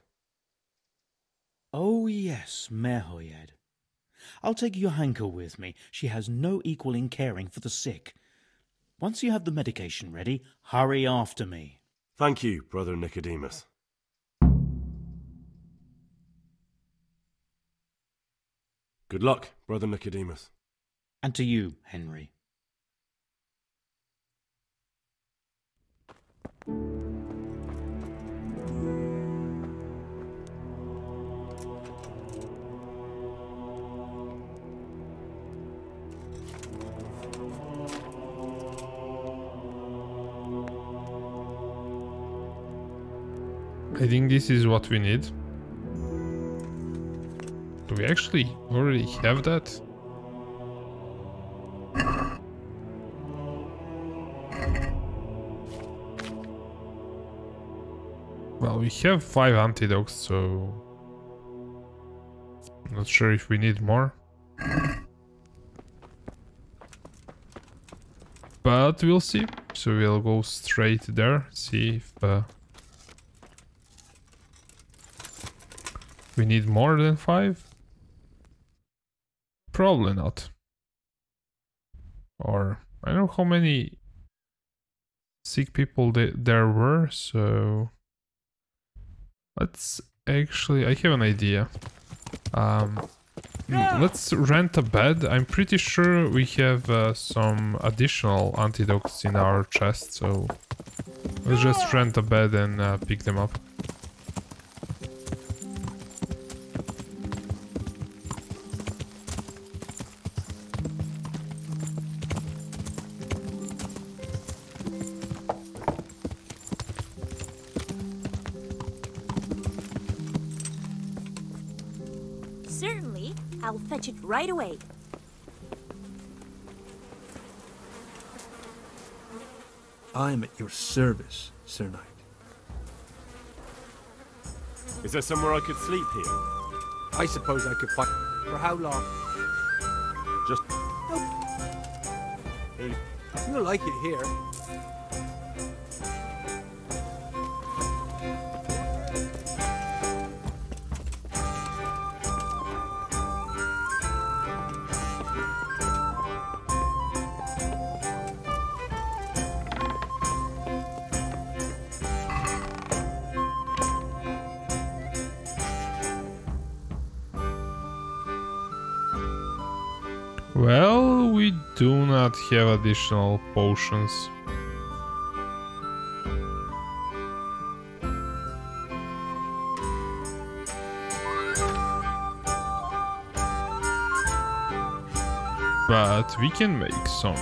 Oh yes, Merhoyed. I'll take Johanka with me. She has no equal in caring for the sick. Once you have the medication ready, hurry after me. Thank you, Brother Nicodemus. Good luck, Brother Nicodemus. And to you, Henry. I think this is what we need. Do we actually already have that? Well, we have 5 antidotes, so I'm not sure if we need more. But we'll see. So we'll go straight there, see if we need more than 5. Probably not. Or I don't know how many sick people there were, so let's actually, I have an idea. Let's rent a bed. I'm pretty sure we have some additional antidotes in our chest, so let's just rent a bed and pick them up. Certainly, I'll fetch it right away. I am at your service, Sir Knight. Is there somewhere I could sleep here? I suppose I could find... For how long? Just... You'll like it here. Well, we do not have additional potions. but we can make some.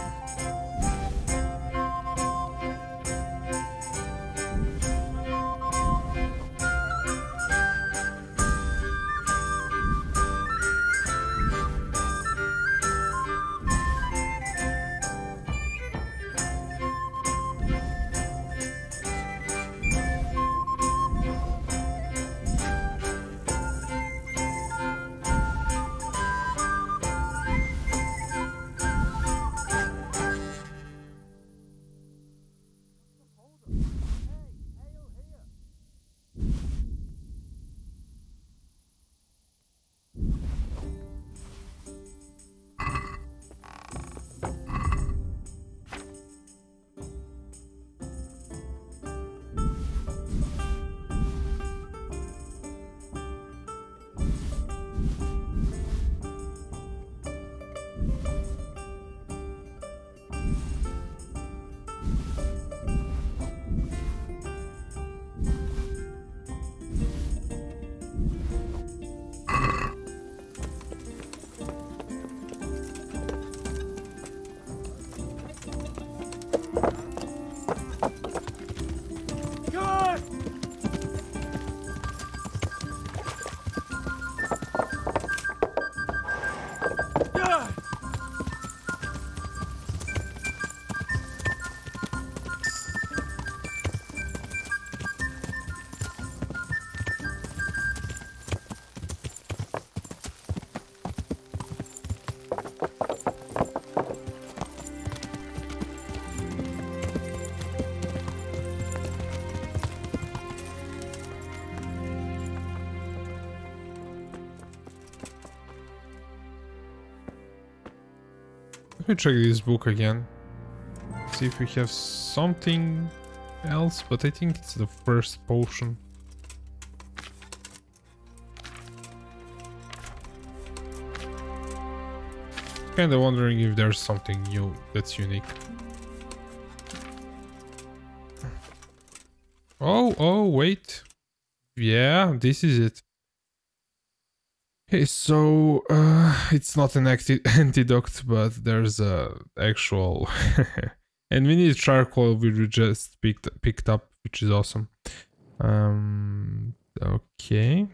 Let me check this book again. See if we have something else, but I think it's the first potion. Kinda wondering if there's something new that's unique. Oh, wait. Yeah, this is it. Okay, so it's not an antidote, but there's a actual and we need charcoal, which we just picked up, which is awesome. Okay.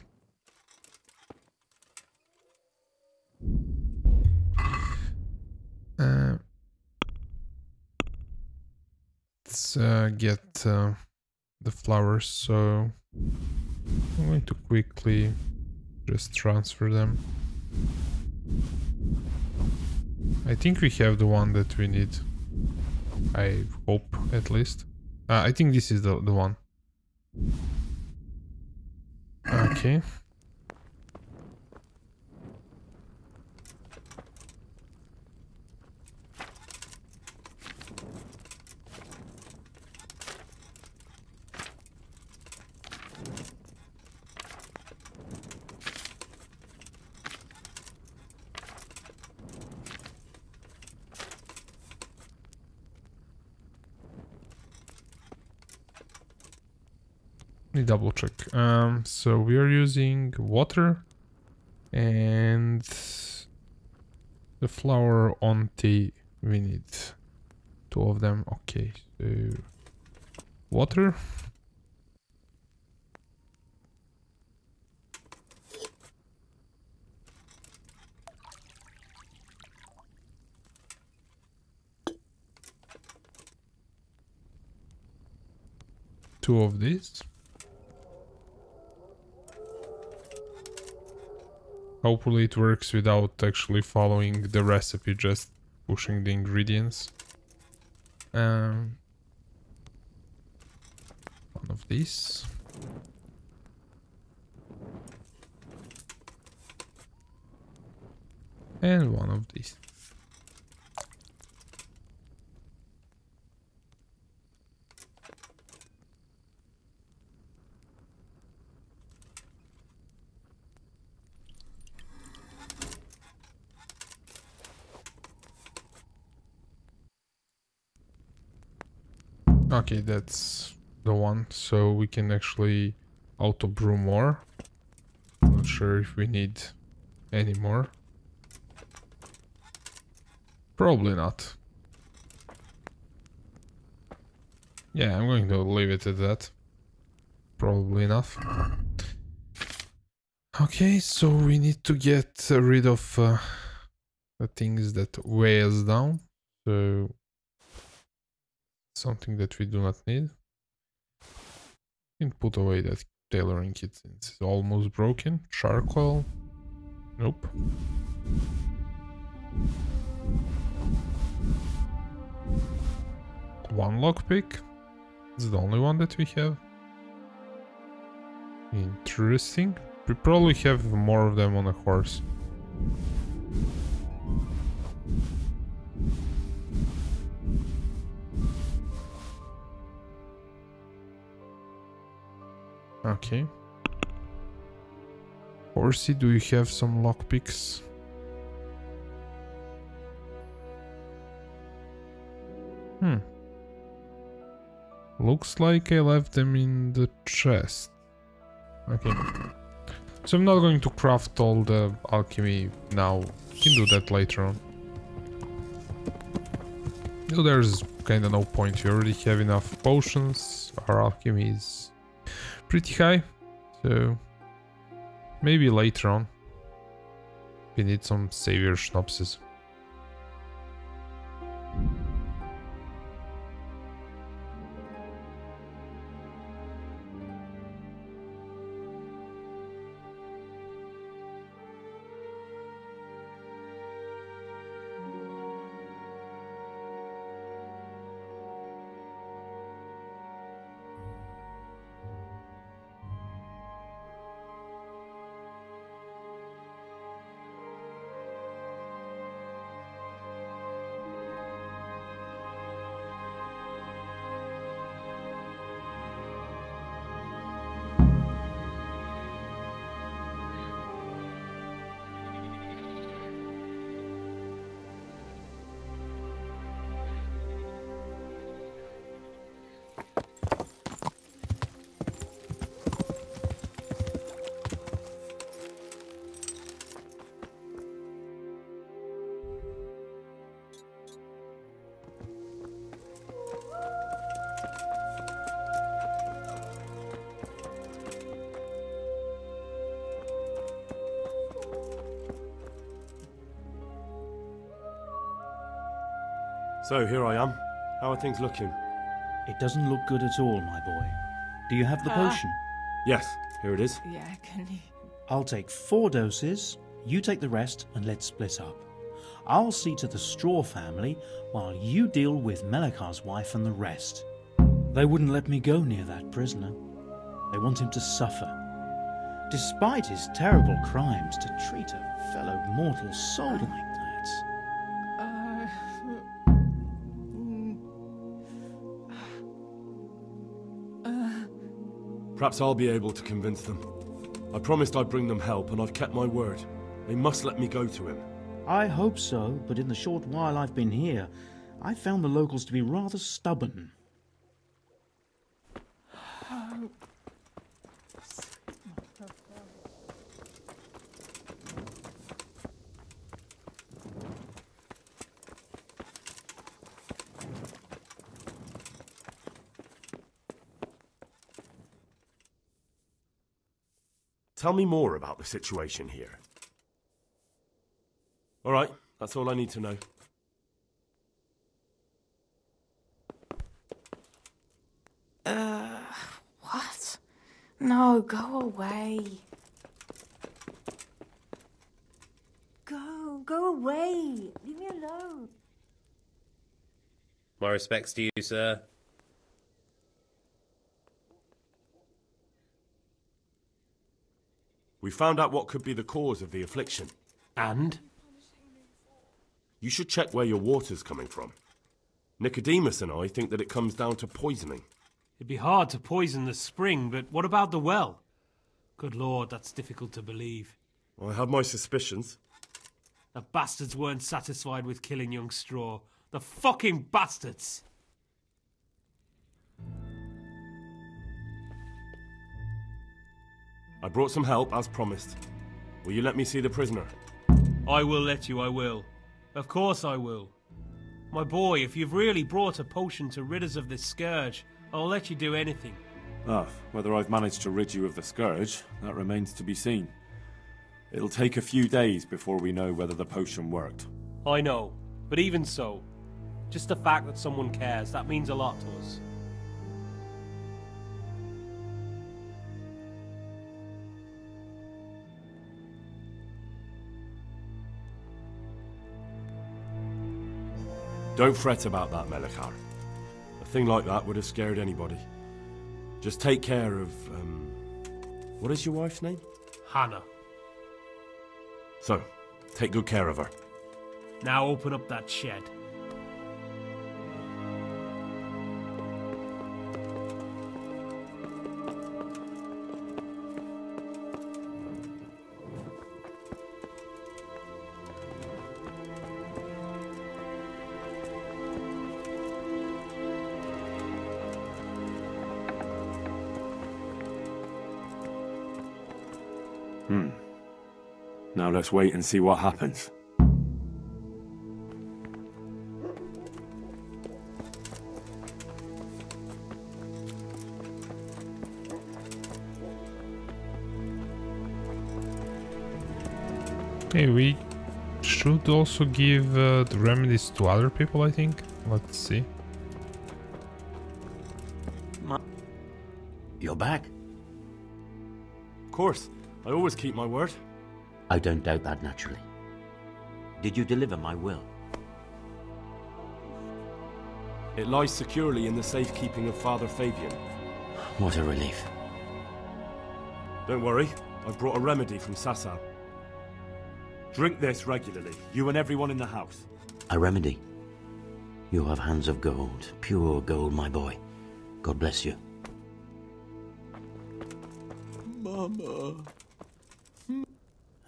Let's get the flowers, so I'm going to quickly just transfer them. I think we have the one that we need. I hope, at least. I think this is the one. Okay. Let me double check. So we are using water and the flower on tea. We need 2 of them. Okay, so water. Two of these. Hopefully it works without actually following the recipe, just pushing the ingredients. One of these. And one of these. Okay, that's the one, so we can actually auto brew more. Not sure if we need any more. Probably not. Yeah, I'm going to leave it at that. Probably enough. Okay, so we need to get rid of the things that weigh us down. So something that we do not need. And put away that tailoring kit since it's almost broken. Charcoal. Nope. One lockpick. It's the only one that we have. Interesting. We probably have more of them on a horse. Okay. Horsey, do you have some lockpicks? Looks like I left them in the chest. Okay. So I'm not going to craft all the alchemy now. We can do that later on. So there's kinda no point. We already have enough potions. Our alchemy is pretty high. So maybe later on. We need some savior schnapses. So, here I am. How are things looking? It doesn't look good at all, my boy. Do you have the potion? Yes, here it is. Yeah, can you? I'll take 4 doses, you take the rest, and let's split up. I'll see to the Straw family, while you deal with Melikar's wife and the rest. They wouldn't let me go near that prisoner. They want him to suffer. Despite his terrible crimes, to treat a fellow mortal soul like that. Perhaps I'll be able to convince them. I promised I'd bring them help, and I've kept my word. They must let me go to him. I hope so, but in the short while I've been here, I've found the locals to be rather stubborn. Tell me more about the situation here. All right, that's all I need to know. What? No, go away. Go away. Leave me alone. My respects to you, sir. We found out what could be the cause of the affliction. And? You should check where your water's coming from. Nicodemus and I think that it comes down to poisoning. It'd be hard to poison the spring, but what about the well? Good Lord, that's difficult to believe. I have my suspicions. The bastards weren't satisfied with killing young Straw. The fucking bastards! I brought some help, as promised. Will you let me see the prisoner? I will let you, I will. Of course I will. My boy, if you've really brought a potion to rid us of this scourge, I'll let you do anything. Ah, whether I've managed to rid you of the scourge, that remains to be seen. It'll take a few days before we know whether the potion worked. I know, but even so, just the fact that someone cares, that means a lot to us. Don't fret about that, Melikar. A thing like that would have scared anybody. Just take care of, what is your wife's name? Hannah. So, take good care of her. Now open up that shed. Now let's wait and see what happens. Hey, we should also give the remedies to other people, I think. Let's see. You're back? Of course. I always keep my word. I don't doubt that, naturally. Did you deliver my will? It lies securely in the safekeeping of Father Fabian. What a relief. Don't worry, I've brought a remedy from Sasau. Drink this regularly, you and everyone in the house. A remedy? You have hands of gold, pure gold, my boy. God bless you. Mama.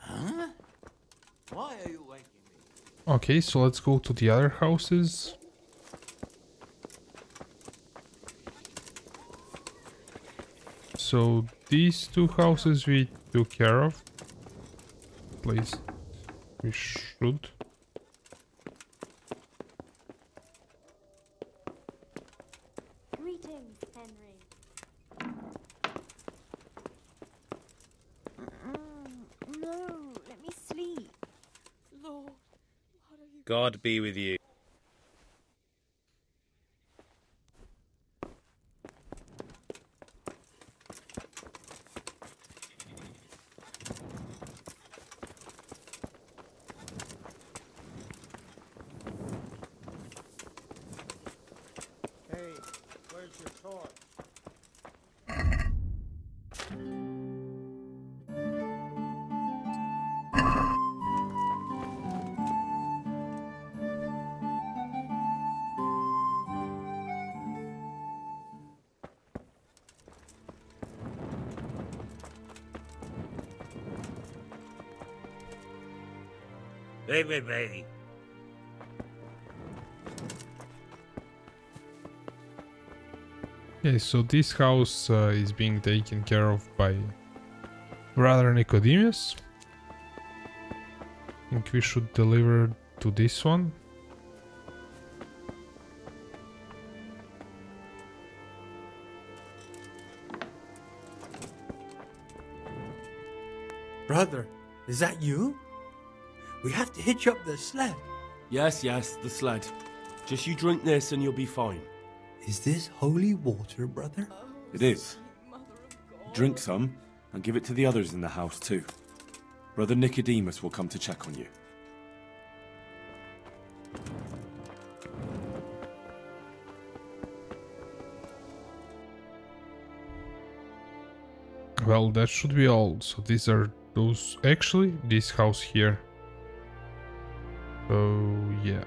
Huh? Why are you waking me? Okay, so let's go to the other houses. So these two houses we took care of. At least we should. Greetings, Henry. No, let me sleep. Lord, what are you... God be with you. Hey, where's your torch? Baby. Okay, so this house is being taken care of by Brother Nicodemus. I think we should deliver to this one. Brother, is that you? We have to hitch up the sled. Yes, the sled. Just you drink this and you'll be fine. Is this holy water, brother? It is. Drink some and give it to the others in the house too. Brother Nicodemus will come to check on you. Well, that should be all. So these are those... Actually, this house here. So, yeah.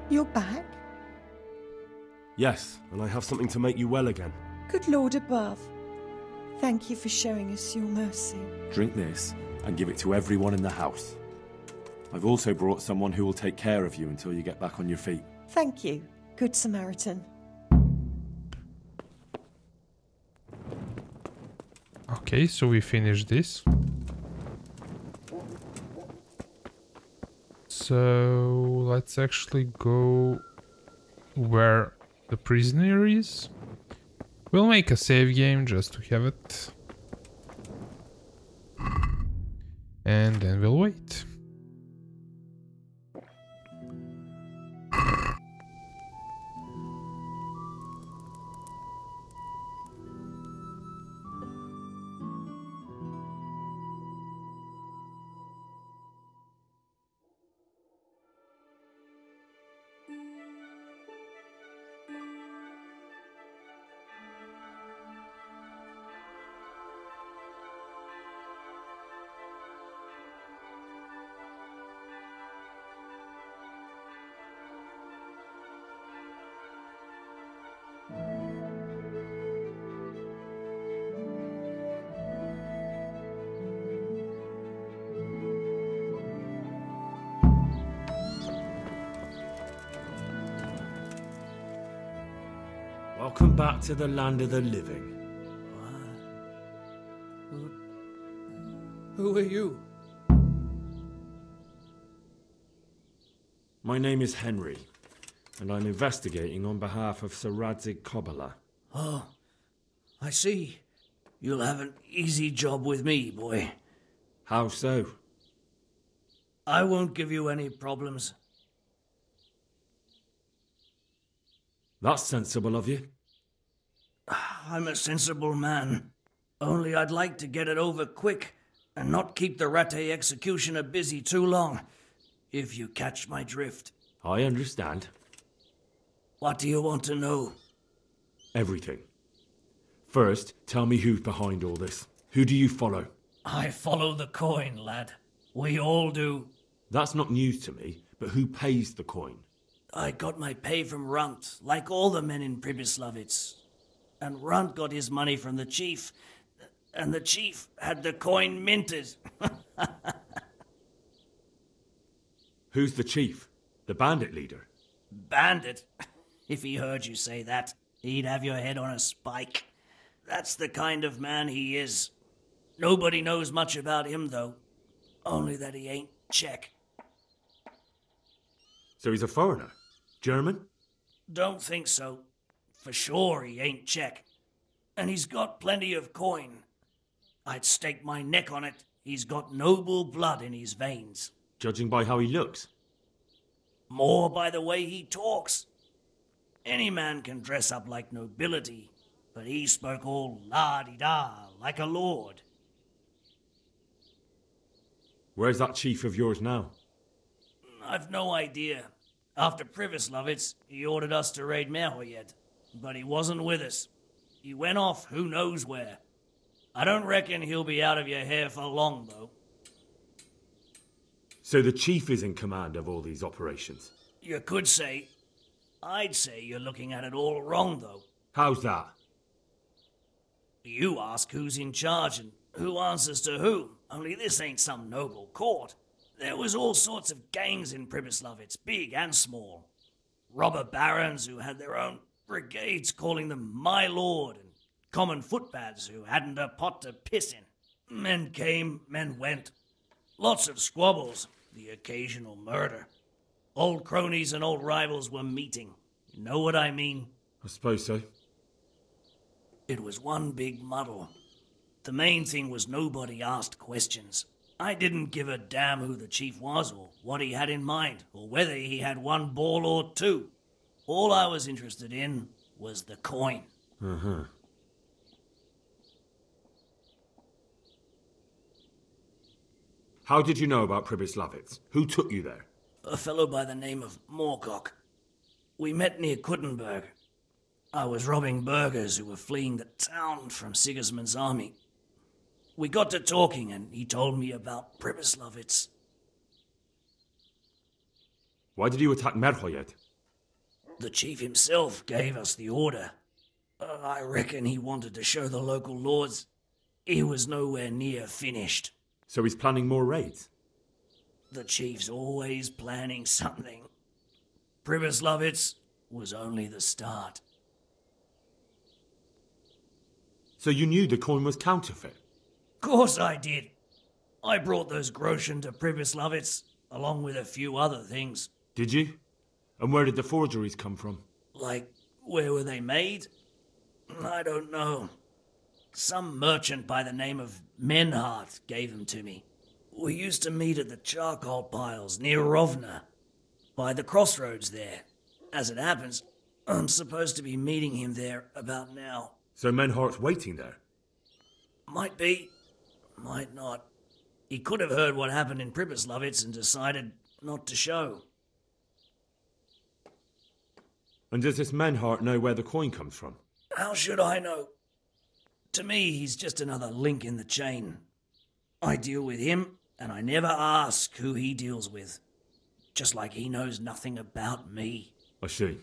You're back? Yes, and I have something to make you well again. Good Lord above. Thank you for showing us your mercy. Drink this and give it to everyone in the house. I've also brought someone who will take care of you until you get back on your feet. Thank you, Good Samaritan. Okay, so we finished this. So let's actually go where the prisoner is. We'll make a save game just to have it. And then we'll wait. Welcome back to the land of the living. Who are you? My name is Henry, and I'm investigating on behalf of Sir Radzig Kobyla. Oh, I see. You'll have an easy job with me, boy. How so? I won't give you any problems. That's sensible of you. I'm a sensible man. Only I'd like to get it over quick and not keep the Rattay executioner busy too long, if you catch my drift. I understand. What do you want to know? Everything. First, tell me who's behind all this. Who do you follow? I follow the coin, lad. We all do. That's not news to me, but who pays the coin? I got my pay from Runt, like all the men in Pribyslavitz. And Runt got his money from the chief, and the chief had the coin minted. Who's the chief? The bandit leader? Bandit? If he heard you say that, he'd have your head on a spike. That's the kind of man he is. Nobody knows much about him, though. Only that he ain't Czech. So he's a foreigner? German? Don't think so. For sure he ain't Czech. And he's got plenty of coin. I'd stake my neck on it. He's got noble blood in his veins. Judging by how he looks? More by the way he talks. Any man can dress up like nobility, but he spoke all la-di-da, like a lord. Where's that chief of yours now? I've no idea. After Pribyslavitz, he ordered us to raid Merhoyed, but he wasn't with us. He went off who knows where. I don't reckon he'll be out of your hair for long, though. So the chief is in command of all these operations? You could say. I'd say you're looking at it all wrong, though. How's that? You ask who's in charge and who answers to who, only this ain't some noble court. There was all sorts of gangs in Pribyslavitz, big and small. Robber barons who had their own brigades calling them my lord, and common footpads who hadn't a pot to piss in. Men came, men went. Lots of squabbles, the occasional murder. Old cronies and old rivals were meeting. You know what I mean? I suppose so. It was one big muddle. The main thing was nobody asked questions. I didn't give a damn who the chief was, or what he had in mind, or whether he had one ball or two. All I was interested in was the coin. Uh-huh. How did you know about Pribyslavitz? Who took you there? A fellow by the name of Moorcock. We met near Kuttenberg. I was robbing burghers who were fleeing the town from Sigismund's army. We got to talking and he told me about Pribyslavitz. Why did you attack Merhoyed? The chief himself gave us the order. I reckon he wanted to show the local lords he was nowhere near finished. So he's planning more raids? The chief's always planning something. Pribyslavitz was only the start. So you knew the coin was counterfeit? Course I did. I brought those groschen to Pribyslavitz, along with a few other things. Did you? And where did the forgeries come from? Like, where were they made? I don't know. Some merchant by the name of Menhart gave them to me. We used to meet at the charcoal piles near Rovna, by the crossroads there. As it happens, I'm supposed to be meeting him there about now. So Menhart's waiting there? Might be, might not. He could have heard what happened in Pribyslavitz and decided not to show. And does this Menhart know where the coin comes from? How should I know? To me, he's just another link in the chain. I deal with him, and I never ask who he deals with. Just like he knows nothing about me. I see.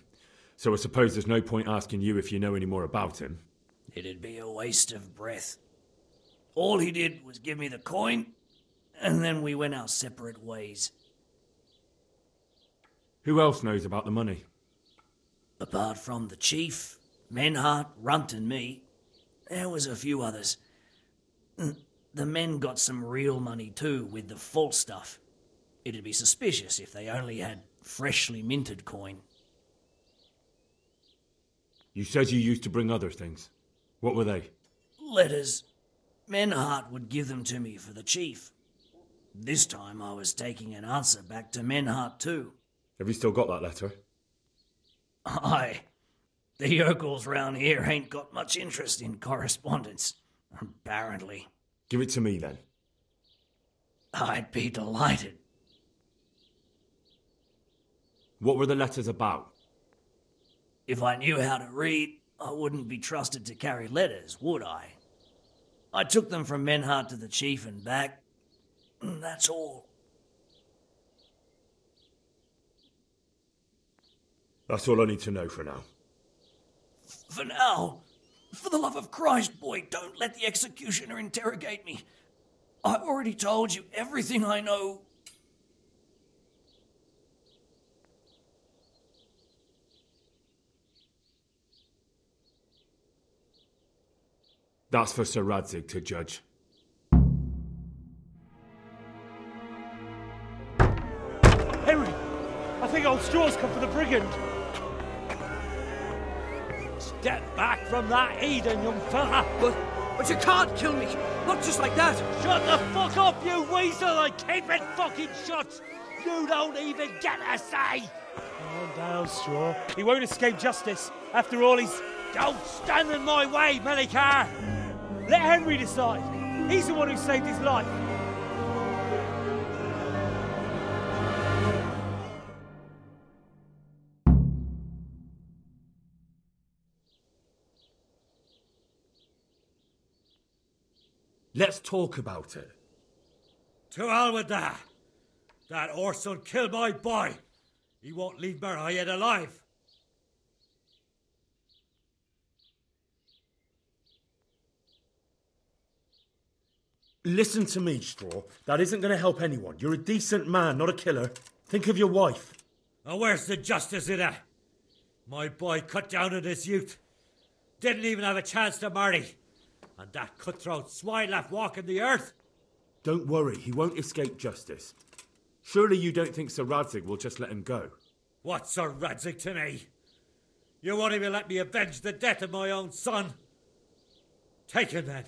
So I suppose there's no point asking you if you know any more about him. It'd be a waste of breath. All he did was give me the coin, and then we went our separate ways. Who else knows about the money? Apart from the chief, Menhart, Runt and me, there was a few others. The men got some real money too, with the false stuff. It'd be suspicious if they only had freshly minted coin. You said you used to bring other things. What were they? Letters. Menhart would give them to me for the chief. This time I was taking an answer back to Menhart too. Have you still got that letter? Aye. The yokels round here ain't got much interest in correspondence, apparently. Give it to me then. I'd be delighted. What were the letters about? If I knew how to read, I wouldn't be trusted to carry letters, would I? I took them from Menhart to the chief and back. That's all. That's all I need to know for now. For now, for the love of Christ, boy, don't let the executioner interrogate me. I've already told you everything I know. That's for Sir Radzig to judge. Henry! I think old Straw's come for the brigand! Step back from that Eden, young fella! But you can't kill me! Not just like that! Shut the fuck up, you weasel, and keep it fucking shut! You don't even get a say! Calm down, Straw. He won't escape justice. After all, he's... Don't stand in my way, Melikar! Let Henry decide. He's the one who saved his life. Let's talk about it. To hell with that. That horse'll kill my boy. He won't leave Merhayed alive. Listen to me, Straw. That isn't going to help anyone. You're a decent man, not a killer. Think of your wife. And where's the justice in that? My boy cut down on his youth. Didn't even have a chance to marry. And that cutthroat swine left walking the earth. Don't worry, he won't escape justice. Surely you don't think Sir Radzig will just let him go? What's Sir Radzig to me? You won't even let me avenge the death of my own son. Take him then.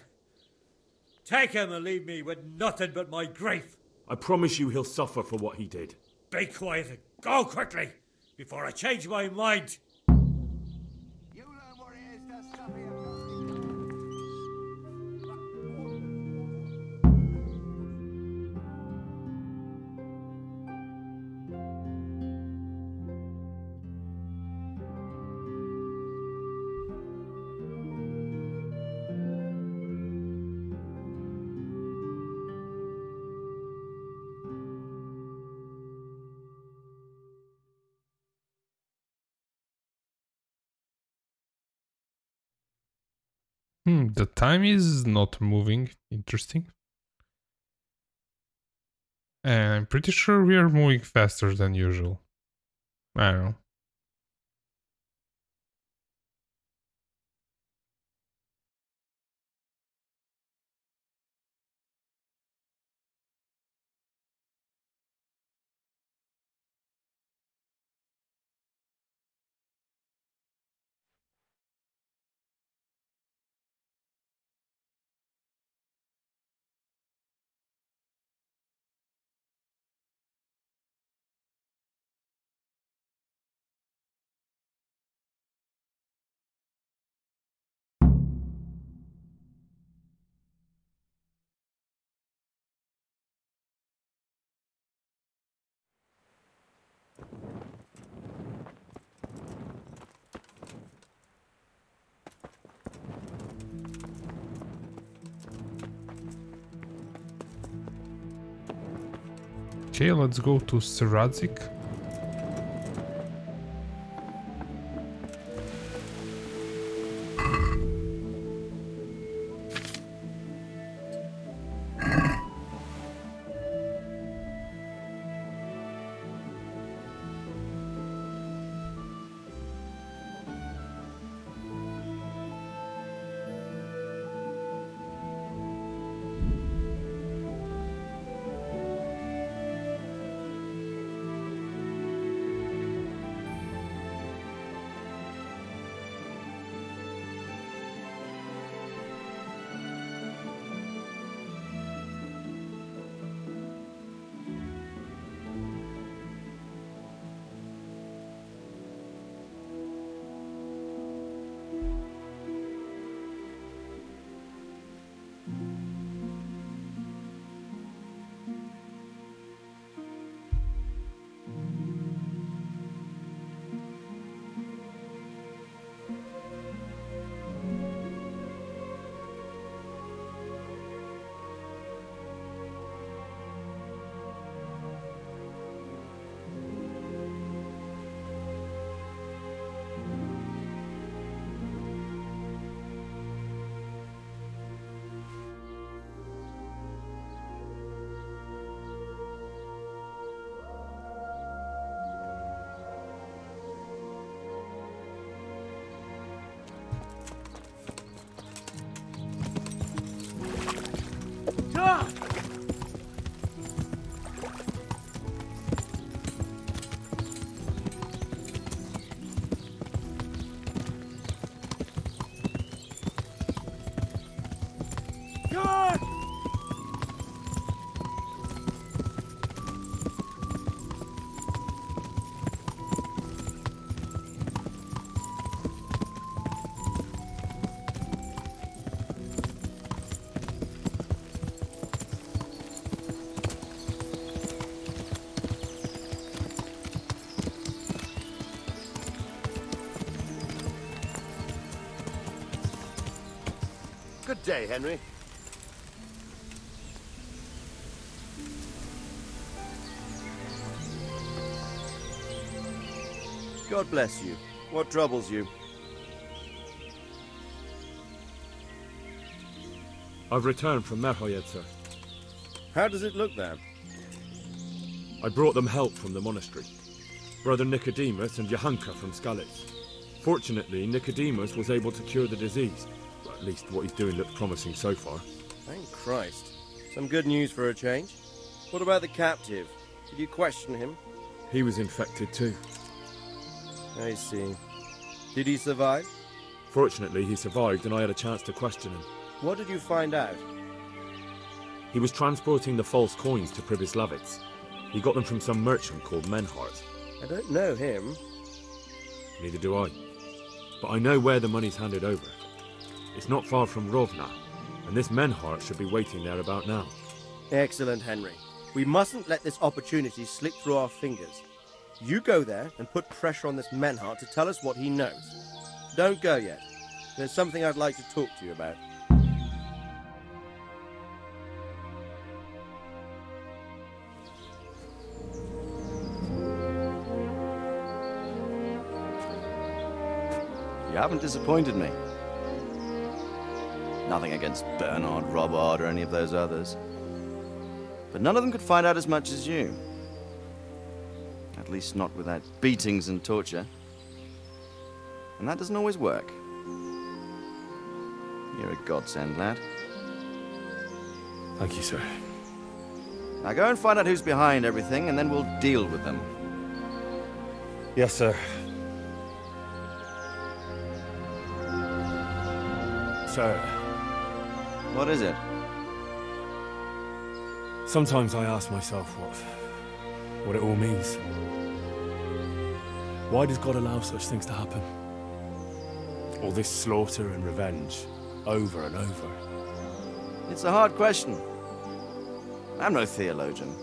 Take him and leave me with nothing but my grief. I promise you he'll suffer for what he did. Be quiet and go quickly before I change my mind. The time is not moving. Interesting. And I'm pretty sure we are moving faster than usual. I don't know. Okay, let's go to Seradzik. Good day, Henry. God bless you. What troubles you? I've returned from Merhoyed, sir. How does it look there? I brought them help from the monastery. Brother Nicodemus and Johanka from Skalitz. Fortunately, Nicodemus was able to cure the disease. At least what he's doing looks promising so far. Thank Christ. Some good news for a change. What about the captive? Did you question him? He was infected too. I see. Did he survive? Fortunately, he survived and I had a chance to question him. What did you find out? He was transporting the false coins to Pribyslavitz. He got them from some merchant called Menhart. I don't know him. Neither do I. But I know where the money's handed over. It's not far from Rovna, and this Menhart should be waiting there about now. Excellent, Henry. We mustn't let this opportunity slip through our fingers. You go there and put pressure on this Menhart to tell us what he knows. Don't go yet. There's something I'd like to talk to you about. You haven't disappointed me. Nothing against Bernard, Robard, or any of those others. But none of them could find out as much as you. At least not without beatings and torture. And that doesn't always work. You're a godsend, lad. Thank you, sir. Now go and find out who's behind everything, and then we'll deal with them. Yes, sir. Sir. What is it? Sometimes I ask myself what it all means. Why does God allow such things to happen? All this slaughter and revenge, over and over. It's a hard question. I'm no theologian.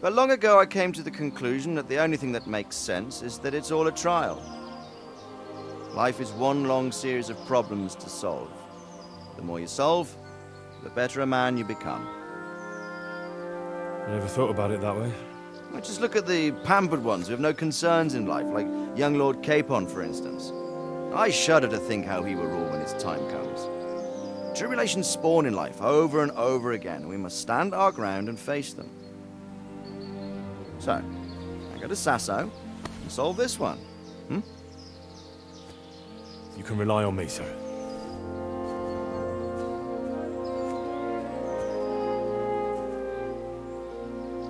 But long ago I came to the conclusion that the only thing that makes sense is that it's all a trial. Life is one long series of problems to solve. The more you solve, the better a man you become. I never thought about it that way. Well, just look at the pampered ones who have no concerns in life, like young Lord Capon, for instance. I shudder to think how he will rule when his time comes. Tribulations spawn in life over and over again, and we must stand our ground and face them. So, I go to Sasso and solve this one. You can rely on me, sir.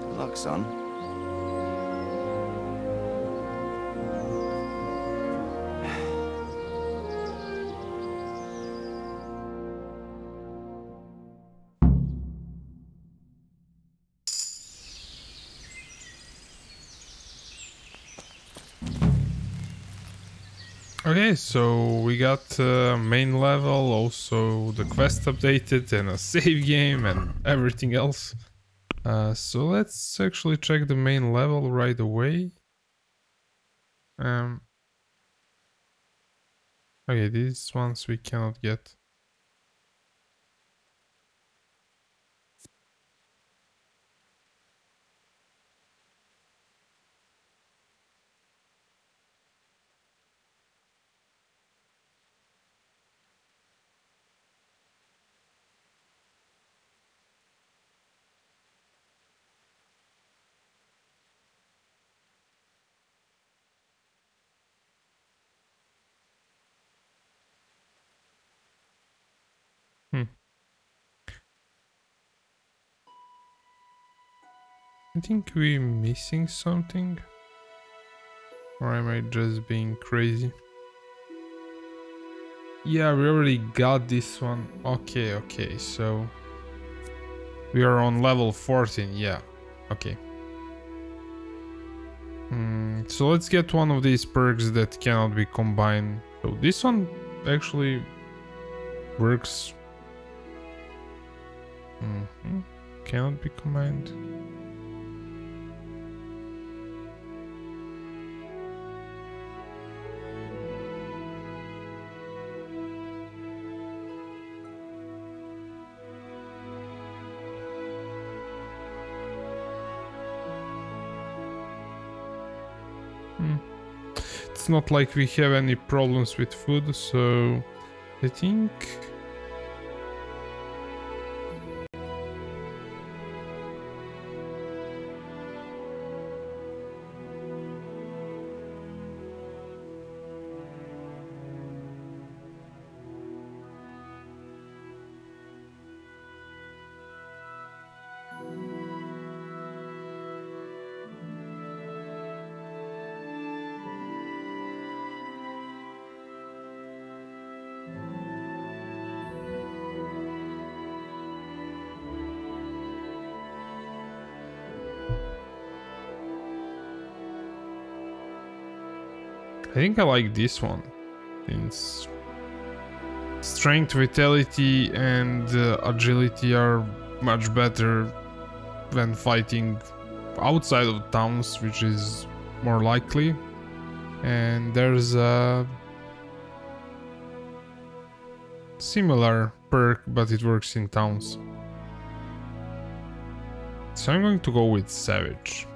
Good luck, son. Okay, so we got main level, also the quest updated and a save game and everything else. So let's actually check the main level right away. Okay, these ones we cannot get. I think we're missing something. Or am I just being crazy? Yeah, we already got this one. Okay, so we are on level 14, yeah. Okay. So let's get one of these perks that cannot be combined. So this one actually works. Cannot be combined. It's not like we have any problems with food, so I think I like this one. It's strength, vitality, and agility are much better when fighting outside of towns, which is more likely. And there's a similar perk, but it works in towns. So I'm going to go with Savage.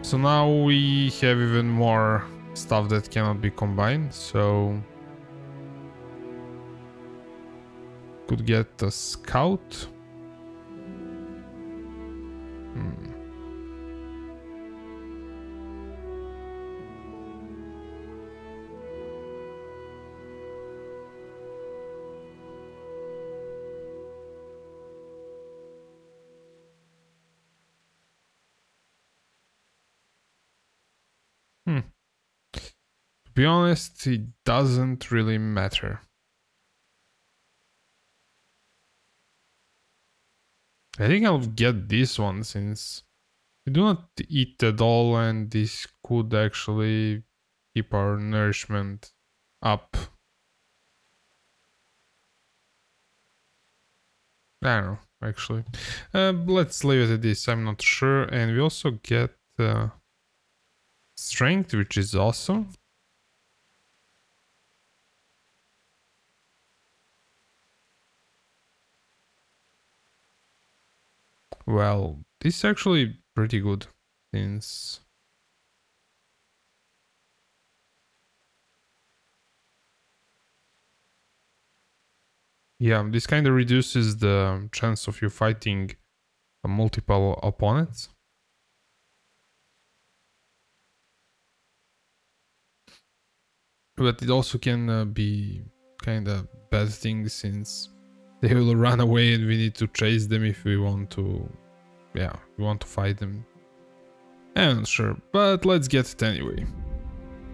So now we have even more stuff that cannot be combined, so could get a Scout. be honest, it doesn't really matter. I think I'll get this one since we do not eat at all, and this could actually keep our nourishment up. I don't know, actually. Let's leave it at this, I'm not sure. And we also get strength, which is awesome. Well, this is actually pretty good, since yeah, this kind of reduces the chance of you fighting multiple opponents. But it also can be kind of bad thing, since they will run away and we need to chase them if we want to, yeah, we want to fight them. I'm not sure, but let's get it anyway.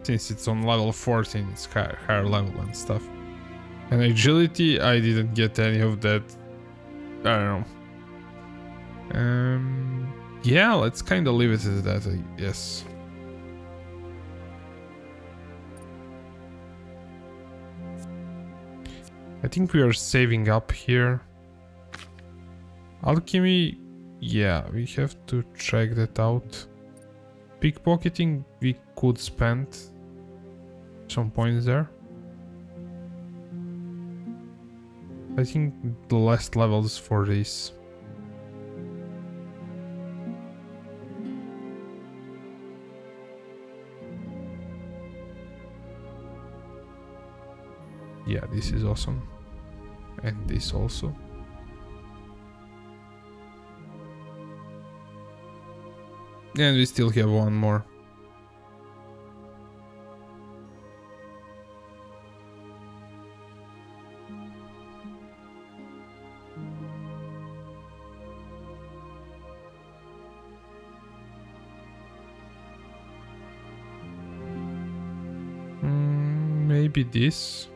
Since it's on level 14, it's higher level and stuff. And agility, I didn't get any of that. I don't know. Yeah, let's kind of leave it as that, I guess. I think we are saving up here. Alchemy, yeah, we have to check that out. Pickpocketing, we could spend some points there. I think the last levels for this. Yeah, this is awesome. And this also. And we still have one more. Maybe this.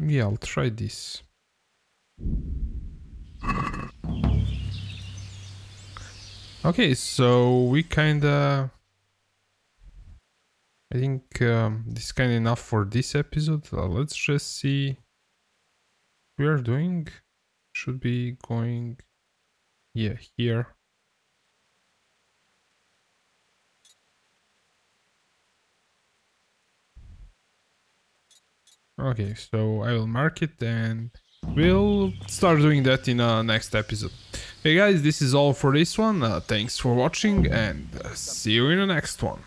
Yeah, I'll try this. Okay, so we kinda... I think this is kinda enough for this episode. Let's just see what we are doing. Should be going... yeah, here. Okay, so I will mark it and we'll start doing that in a next episode. Hey guys, this is all for this one. Thanks for watching and see you in the next one.